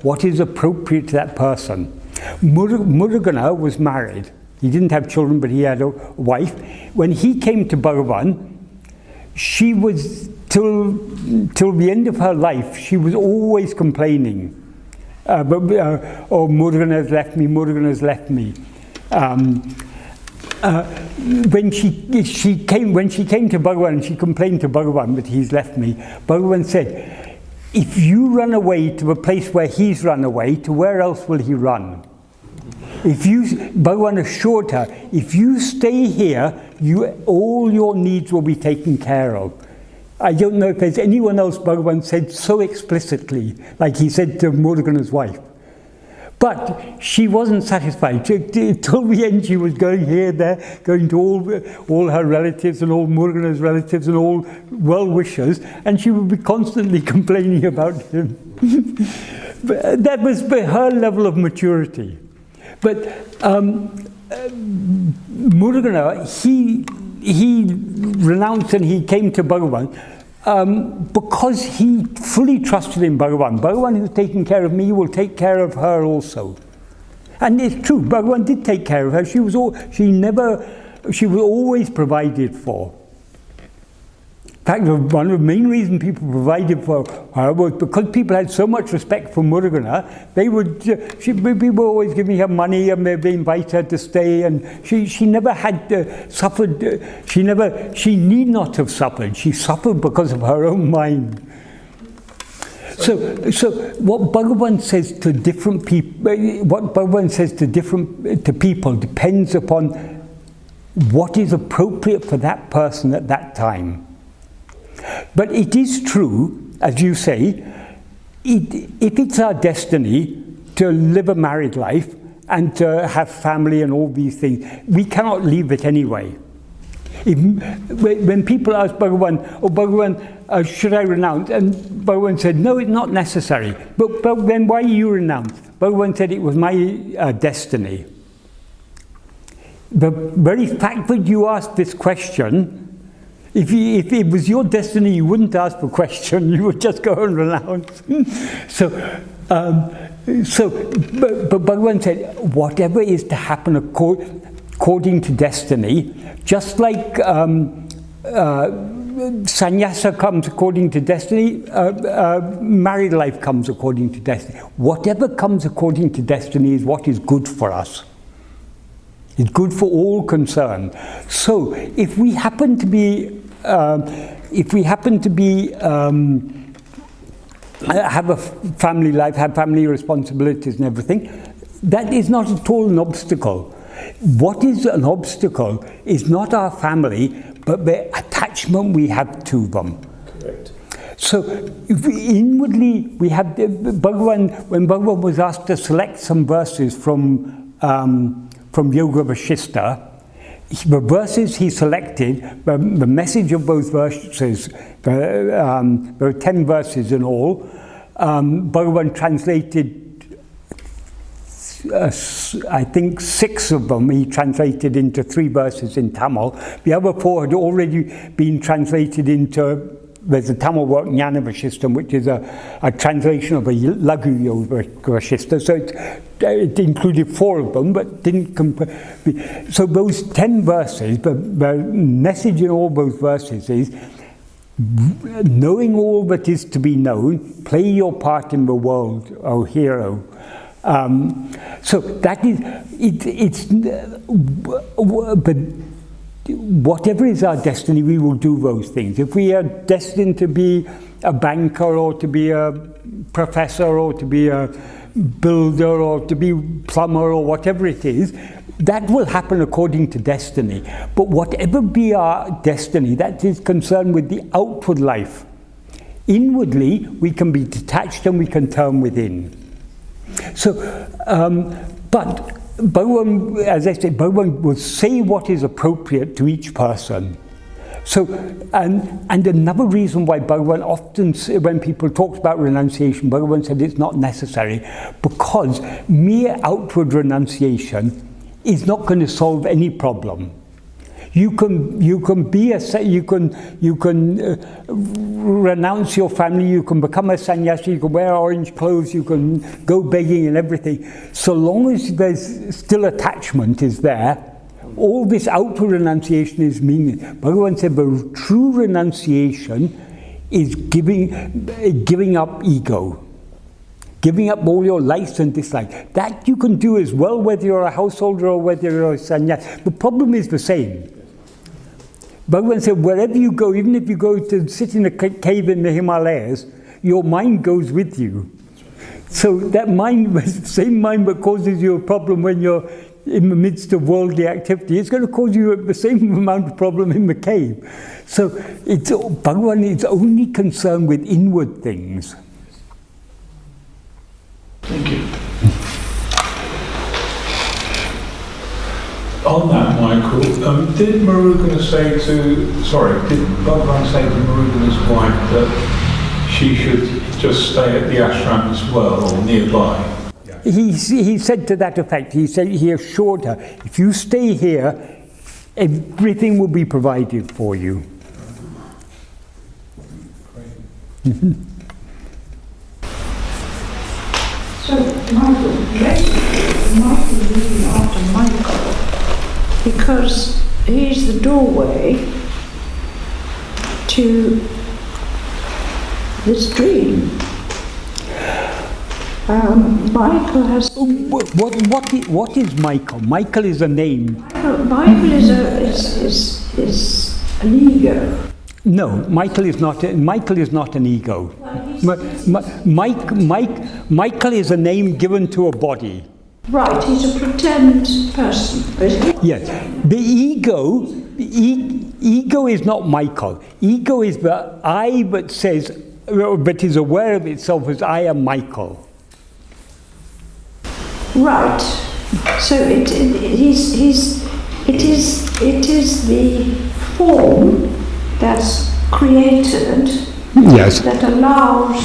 what is appropriate to that person. Murughana was married. He didn't have children, but he had a wife. When he came to Bhagavan, she was, till the end of her life, she was always complaining. Oh, Murughana has left me, Murughana has left me. When she came to Bhagavan and she complained to Bhagavan that he's left me, Bhagavan said, if you run away to a place where he's run away, to where else will he run? Bhagavan assured her, if you stay here, all your needs will be taken care of. I don't know if there's anyone else Bhagavan said so explicitly, like he said to Murughana's wife. But she wasn't satisfied. Till the end she was going here, there, going to all her relatives and all Murughana's relatives and all well-wishers, and she would be constantly complaining about him. But that was her level of maturity. But Murughana, he renounced and he came to Bhagavan because he fully trusted in Bhagavan. Bhagavan is taking care of me, will take care of her also. And it's true, Bhagavan did take care of her. She was always provided for. In fact, one of the main reasons people provided for her was because people had so much respect for Murughana. People always giving her money and they invite her to stay, and she never had suffered. She need not have suffered. She suffered because of her own mind. So what Bhagavan says to different people, to people depends upon what is appropriate for that person at that time. But it is true, as you say, if it's our destiny to live a married life and to have family and all these things, we cannot leave it anyway. When people ask Bhagavan, oh Bhagavan, should I renounce? And Bhagavan said, no, it's not necessary. But then why you renounce? Bhagavan said it was my destiny. The very fact that you asked this question, if it was your destiny, you wouldn't ask the question, you would just go and renounce. But Bhagavan said, whatever is to happen according according to destiny, just like sannyasa comes according to destiny, married life comes according to destiny. Whatever comes according to destiny is what is good for us. It's good for all concerned. So if we happen to be, have a family life, have family responsibilities and everything, that is not at all an obstacle. What is an obstacle is not our family, but the attachment we have to them. Correct. So if inwardly we have Berwyn, when Berwyn was asked to select some verses from Yoga Vasishtha, the verses he selected, the message of those verses, there are 10 verses in all. Berwyn translated, I think 6 of them he translated into 3 verses in Tamil. The other 4 had already been translated into, there's a Tamil work, Jnana Vasishtha, which is a translation of a Laghu Yoga Vasishtha. So it included 4 of them, but didn't compare. So those 10 verses, the message in all those verses is, knowing all that is to be known, play your part in the world, O hero. So that is, but whatever is our destiny, we will do those things. If we are destined to be a banker, or to be a professor, or to be a builder, or to be plumber, or whatever it is, that will happen according to destiny. But whatever be our destiny, that is concerned with the outward life. Inwardly, we can be detached and we can turn within. So, but Berwyn, as I say, Berwyn will say what is appropriate to each person. So, and another reason why Berwyn often, when people talk about renunciation, Berwyn said it's not necessary, because mere outward renunciation is not going to solve any problem. You can renounce your family, you can become a sannyasi, you can wear orange clothes, you can go begging and everything. So long as there's still attachment is there, all this outward renunciation is meaningless. Bhagavan said the true renunciation is giving up ego. Giving up all your likes and dislikes. That you can do as well whether you're a householder or whether you're a sannyasi. The problem is the same. Bhagavan said, wherever you go, even if you go to sit in a cave in the Himalayas, your mind goes with you. So that mind, the same mind that causes you a problem when you're in the midst of worldly activity, it's going to cause you the same amount of problem in the cave. So Bhagavan is only concerned with inward things. Thank you. On that, Michael, did Bhagavan say to Murugan's wife that she should just stay at the ashram as well, or nearby? He said to that effect, he assured her, if you stay here, everything will be provided for you. So, Michael really after Michael, because he's the doorway to this dream. Michael has... What is Michael? Michael is a name. Michael is an ego. No, Michael is not an ego. Michael is a name given to a body. Right, he's a pretend person, isn't he? Yes. The ego is not Michael. Ego is the I that says, but is aware of itself as I am Michael. Right. So it is the form that's created, yes, that allows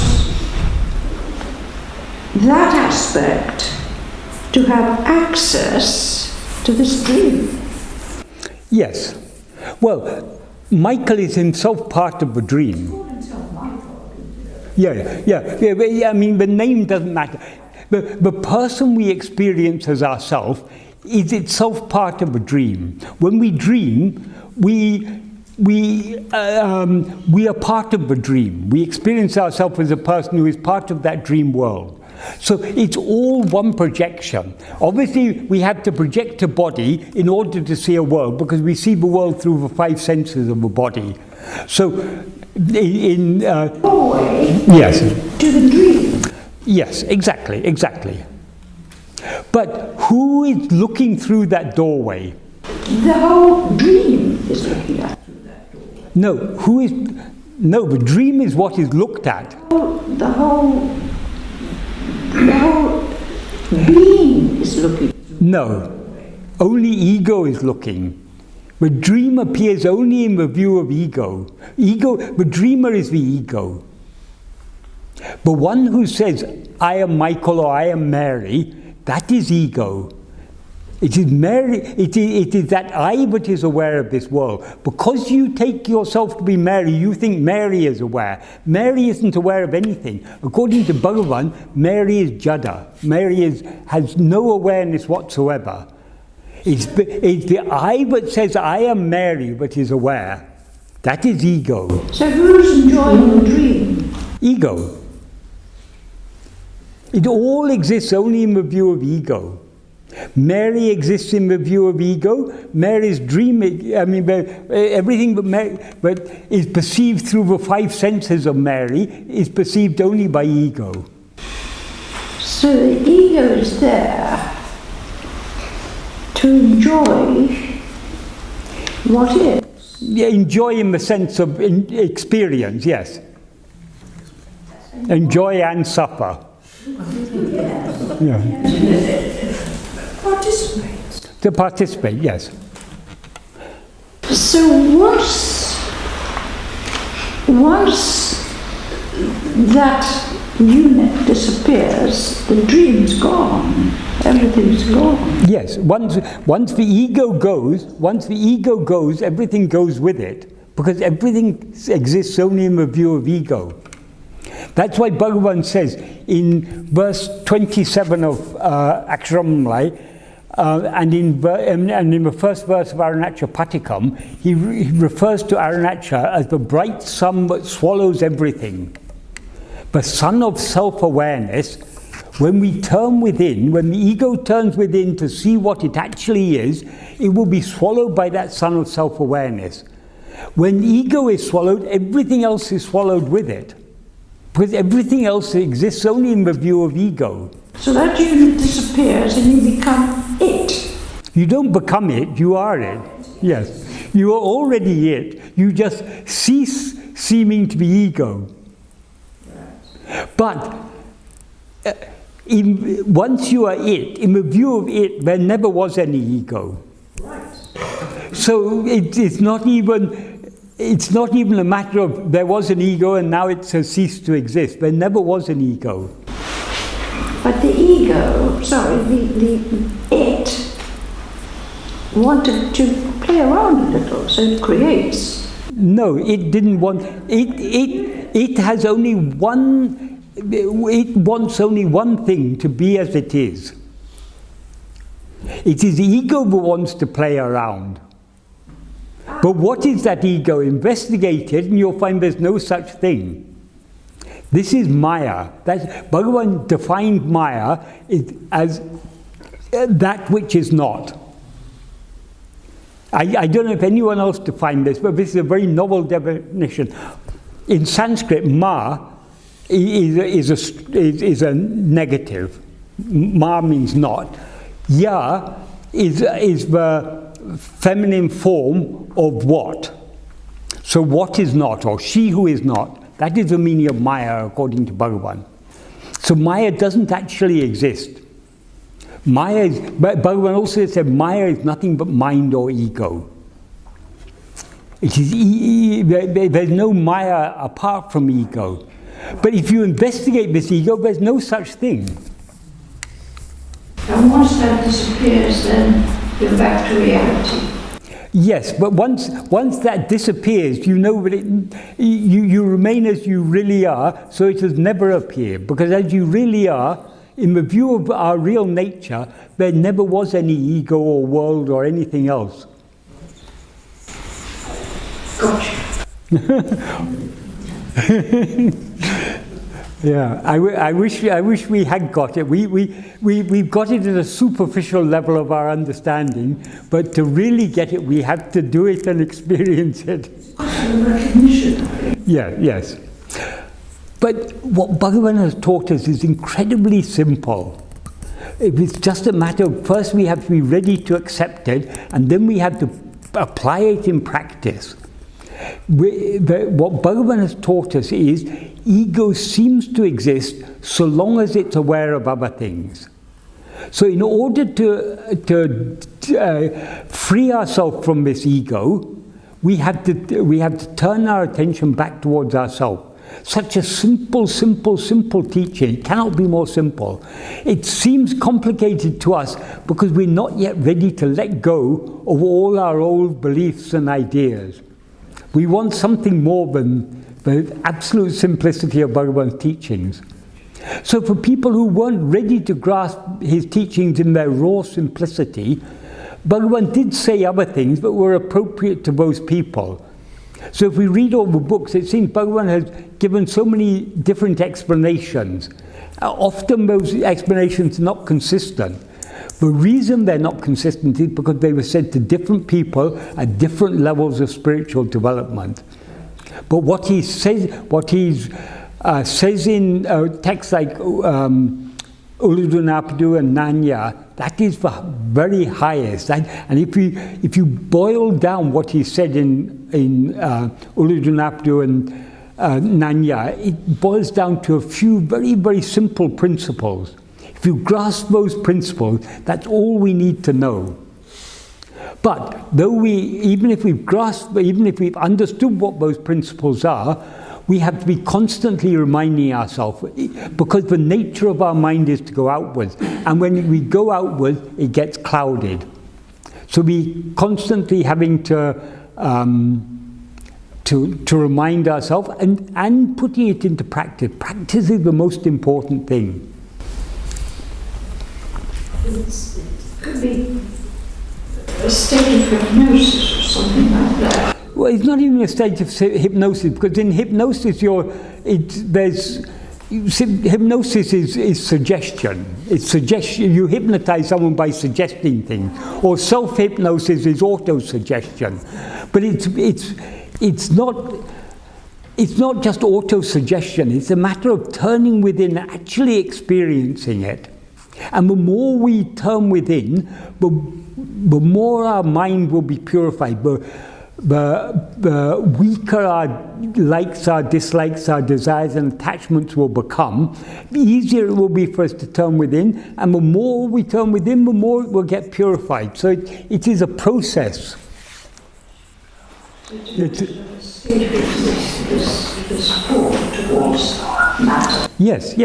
that aspect to have access to this dream. Yes. Well, Michael is himself part of the dream. Yeah. I mean, the name doesn't matter. The person we experience as ourself is itself part of a dream. When we dream, we are part of the dream. We experience ourselves as a person who is part of that dream world. So it's all one projection. Obviously, we have to project a body in order to see a world, because we see the world through the 5 senses of a body. So, Doorway yes, to the dream. yes, exactly, exactly. But who is looking through that doorway? The whole dream is looking at through that doorway. No, who is? No, the dream is what is looked at. The whole being is looking. No, only ego is looking. The dream appears only in the view of ego. The dreamer is the ego. The one who says, I am Michael or I am Mary, that is ego. It is Mary, it is that I that is aware of this world. Because you take yourself to be Mary, you think Mary is aware. Mary isn't aware of anything. According to Bhagavan, Mary is Jada. Mary has no awareness whatsoever. It's the I that says I am Mary that is aware. That is ego. So who's enjoying the dream? Ego. It all exists only in the view of ego. Mary exists in the view of ego. Mary's dream, everything but is perceived through the 5 senses of Mary is perceived only by ego. So the ego is there to enjoy what is. Yeah, enjoy in the sense of experience, yes. Enjoy and suffer. Yeah. Participates. To participate, yes. So once that unit disappears, the dream's gone. Everything's gone. Yes, once the ego goes, everything goes with it, because everything exists only in the view of ego. That's why Bhagavan says in verse 27 of Aksharamlai, and in the first verse of Arunachya-patikam, he refers to Arunacha as the bright sun that swallows everything. The sun of self-awareness, when we turn within, when the ego turns within to see what it actually is, it will be swallowed by that sun of self-awareness. When ego is swallowed, everything else is swallowed with it. Because everything else exists only in the view of ego. So that unit disappears and you become it. You don't become it, you are it. Yes. You are already it. You just cease seeming to be ego. But once you are it, in the view of it, there never was any ego. So it's not even a matter of there was an ego and now it has ceased to exist. There never was an ego. But the ego, the it, wanted to play around a little, so it creates. No, it didn't want. It has only one. It wants only one thing: to be as it is. It is the ego that wants to play around. But what is that ego? Investigate it, and you'll find there's no such thing. This is Maya. Bhagavan defined Maya as that which is not. I don't know if anyone else defined this, but this is a very novel definition. In Sanskrit, ma is a negative. Ma means not. Ya is the feminine form of what. So what is not, or she who is not. That is the meaning of Maya according to Bhagavan. So Maya doesn't actually exist. Bhagavan also said Maya is nothing but mind or ego. There's no Maya apart from ego. But if you investigate this ego, there's no such thing. And once that disappears, then you're back to reality. Yes, but once that disappears, you know that you remain as you really are, so it has never appeared. Because as you really are, in the view of our real nature, there never was any ego or world or anything else. Gotcha. Yeah, I wish we had got it. We've got it at a superficial level of our understanding, but to really get it, we have to do it and experience it. Recognition. Yeah, yes. But what Bhagavan has taught us is incredibly simple. It's just a matter of, first we have to be ready to accept it, and then we have to apply it in practice. What Bhagavan has taught us is ego seems to exist so long as it's aware of other things. So in order to free ourselves from this ego, we have to turn our attention back towards ourselves. Such a simple teaching. It cannot be more simple. It seems complicated to us because we're not yet ready to let go of all our old beliefs and ideas. We want something more than the absolute simplicity of Bhagavan's teachings. So for people who weren't ready to grasp his teachings in their raw simplicity, Bhagavan did say other things that were appropriate to those people. So if we read all the books, it seems Bhagavan has given so many different explanations. Often those explanations are not consistent. The reason they're not consistent is because they were said to different people at different levels of spiritual development. But what he says in texts like Ulludunapadu and Nonya, that is the very highest. And if you boil down what he said in Ulludunapadu and Nonya, it boils down to a few very, very simple principles. If you grasp those principles, that's all we need to know. But even if we've understood what those principles are, we have to be constantly reminding ourselves, because the nature of our mind is to go outwards, and when we go outwards, it gets clouded. So we constantly having to remind ourselves and putting it into practice. Practice is the most important thing. It could be a state of hypnosis or something like that. Well, it's not even a state of hypnosis, because in hypnosis hypnosis is suggestion. It's suggestion. You hypnotize someone by suggesting things, or self-hypnosis is auto-suggestion. But it's not just auto-suggestion. It's a matter of turning within, actually experiencing it. And the more we turn within, the more our mind will be purified. The weaker our likes, our dislikes, our desires and attachments will become, the easier it will be for us to turn within, and the more we turn within, the more it will get purified. So it is a process. This pull towards matter. Yes.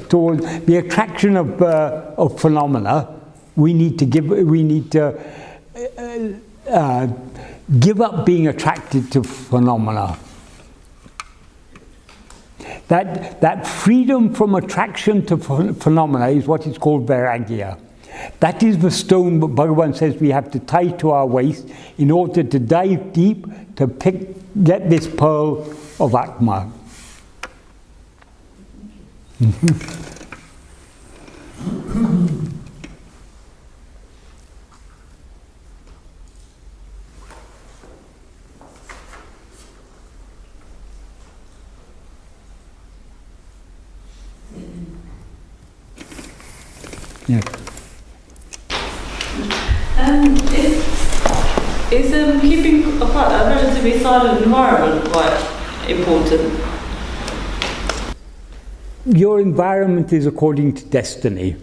Towards the attraction of phenomena, we need to give up being attracted to phenomena. That freedom from attraction to phenomena is what is called vairagya. That is the stone that Bhagavan says we have to tie to our waist in order to dive deep to get this pearl of Atma. Yeah. Is keeping a relatively silent environment quite important? Your environment is according to destiny.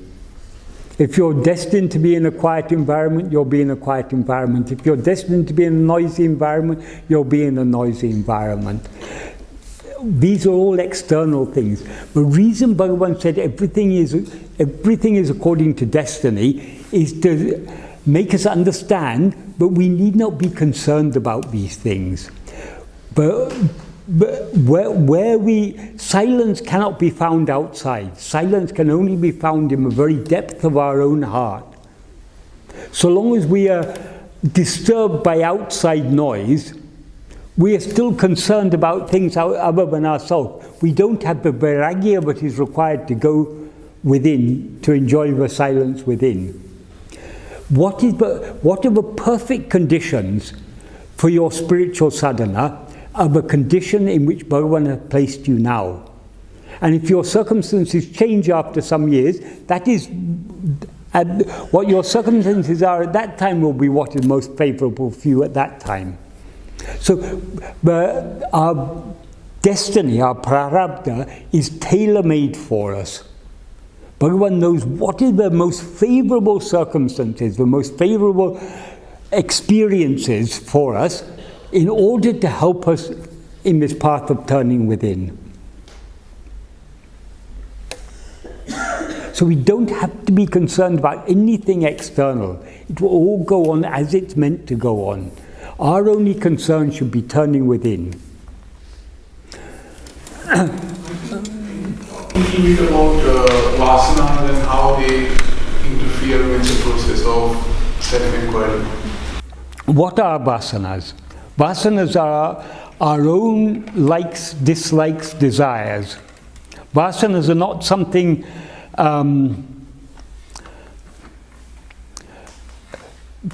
If you're destined to be in a quiet environment, you'll be in a quiet environment. If you're destined to be in a noisy environment, you'll be in a noisy environment. These are all external things. The reason Bhagavan said everything is according to destiny is to make us understand that we need not be concerned about these things. But But silence cannot be found outside. Silence can only be found in the very depth of our own heart. So long as we are disturbed by outside noise, we are still concerned about things other than ourselves. We don't have the vairagya that is required to go within, to enjoy the silence within. What are the perfect conditions for your spiritual sadhana are the condition in which Berwyn has placed you now. And if your circumstances change after some years, that is, what your circumstances are at that time will be what is most favorable for you at that time. So our destiny, our prarabdha, is tailor-made for us. Bhagavan knows what is the most favorable circumstances, the most favorable experiences for us in order to help us in this path of turning within. So we don't have to be concerned about anything external. It will all go on as it's meant to go on. Our only concern should be turning within. Thinking about vasanas and how they interfere with the process of self-inquiry. What are vasanas? Vasanas are our own likes, dislikes, desires. Vasanas are not something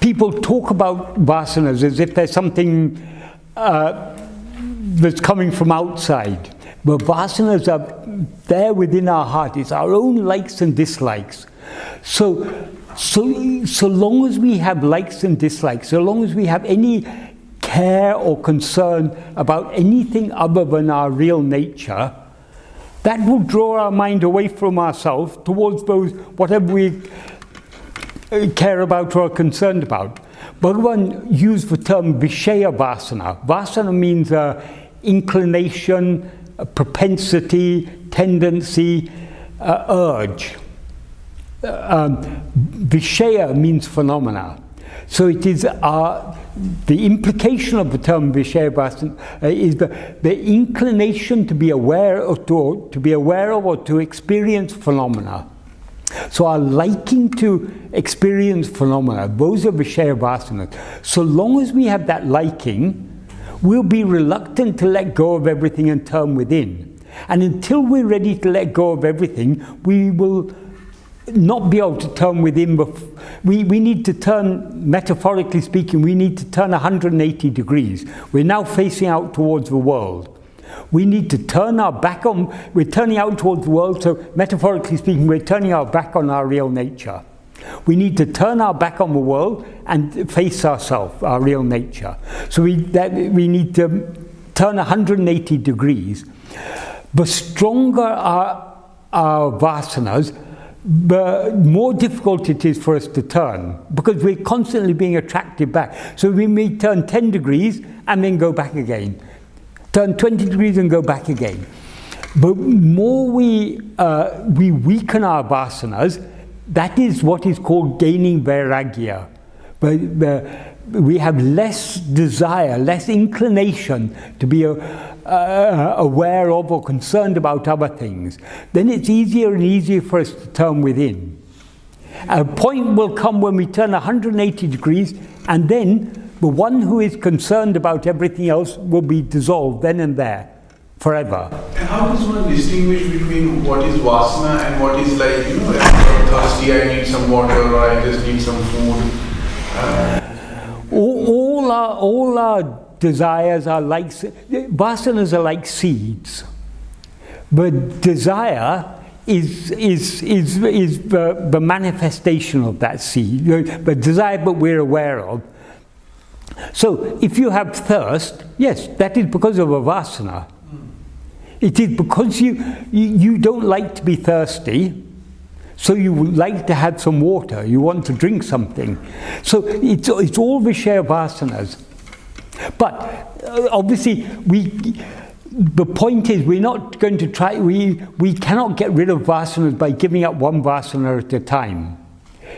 people talk about vasanas as if there's something that's coming from outside. But vasanas are there within our heart. It's our own likes and dislikes. So long as we have likes and dislikes, so long as we have any care or concern about anything other than our real nature, that will draw our mind away from ourselves towards those, whatever we care about or are concerned about. Bhagavan used the term Vishaya Vasana. Vasana means inclination, propensity, tendency, urge. Vishaya means phenomena. So it is the implication of the term Vishaya Vasana is the inclination to be aware of, to be aware of or to experience phenomena. So our liking to experience phenomena, those are Vishaya Vasanas. So long as we have that liking, we'll be reluctant to let go of everything and turn within. And until we're ready to let go of everything, we will not be able to turn within. We need to turn, metaphorically speaking, we need to turn 180 degrees. We're now facing out towards the world. We need to turn our back on, we're turning out towards the world, so metaphorically speaking, we're turning our back on our real nature. We need to turn our back on the world and face ourselves, our real nature. So we need to turn 180 degrees. The stronger our vasanas, the more difficult it is for us to turn, because we're constantly being attracted back. So we may turn 10 degrees and then go back again. Turn 20 degrees and go back again. But more we weaken our vasanas, that is what is called gaining vairagya. We have less desire, less inclination to be aware of or concerned about other things. Then it's easier and easier for us to turn within. A point will come when we turn 180 degrees, and then the one who is concerned about everything else will be dissolved then and there, forever. And how does one distinguish between what is vasana and what is like, I'm thirsty, I need some water, or I just need some food? All our desires are like, vasanas are like seeds. But desire is the manifestation of that seed. The desire that we're aware of. So if you have thirst, yes, that is because of a vasana. It is because you don't like to be thirsty, so you would like to have some water, you want to drink something. So it's all Vishaya Vasanas. But obviously the point is we're not going to try, we cannot get rid of vasanas by giving up one vasana at a time.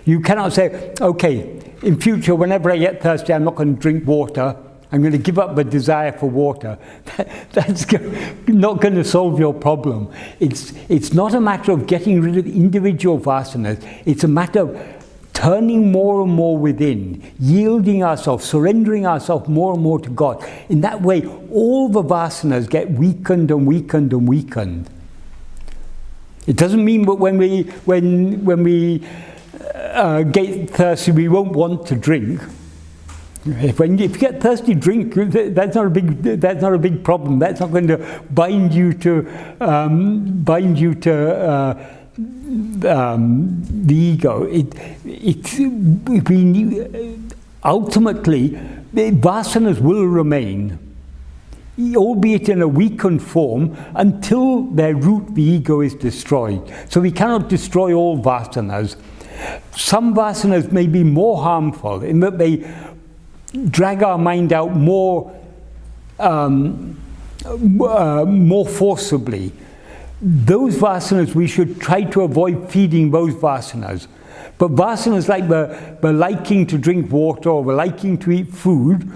You cannot say, okay, in future whenever I get thirsty I'm not going to drink water, I'm going to give up the desire for water. That's not going to solve your problem. It's not a matter of getting rid of individual vasanas. It's a matter of turning more and more within, yielding ourselves, surrendering ourselves more and more to God. In that way, all the vasanas get weakened and weakened and weakened. It doesn't mean that when we get thirsty, we won't want to drink. If you get thirsty, drink. That's not a big problem. That's not going to bind you to the ego. Ultimately, the vasanas will remain, albeit in a weakened form, until their root, the ego, is destroyed. So we cannot destroy all vasanas. Some vasanas may be more harmful in that they drag our mind out more forcibly. Those vasanas, we should try to avoid feeding those vasanas. But vasanas like the liking to drink water or the liking to eat food,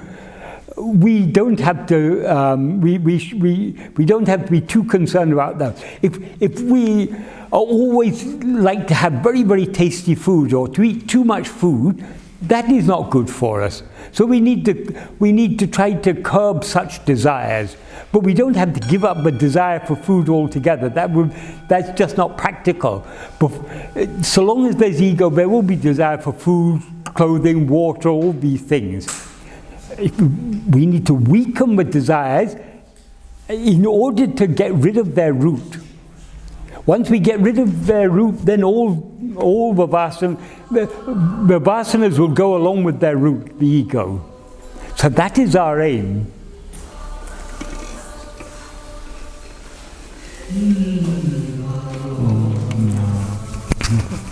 we don't have to we don't have to be too concerned about that. If we always like to have very, very tasty food or to eat too much food, that is not good for us. So we need to try to curb such desires. But we don't have to give up the desire for food altogether. That's just not practical. But so long as there's ego, there will be desire for food, clothing, water, all these things. We need to weaken the desires in order to get rid of their root. Once we get rid of their root, then all the vasanas will go along with their root, the ego. So that is our aim. Oh, no.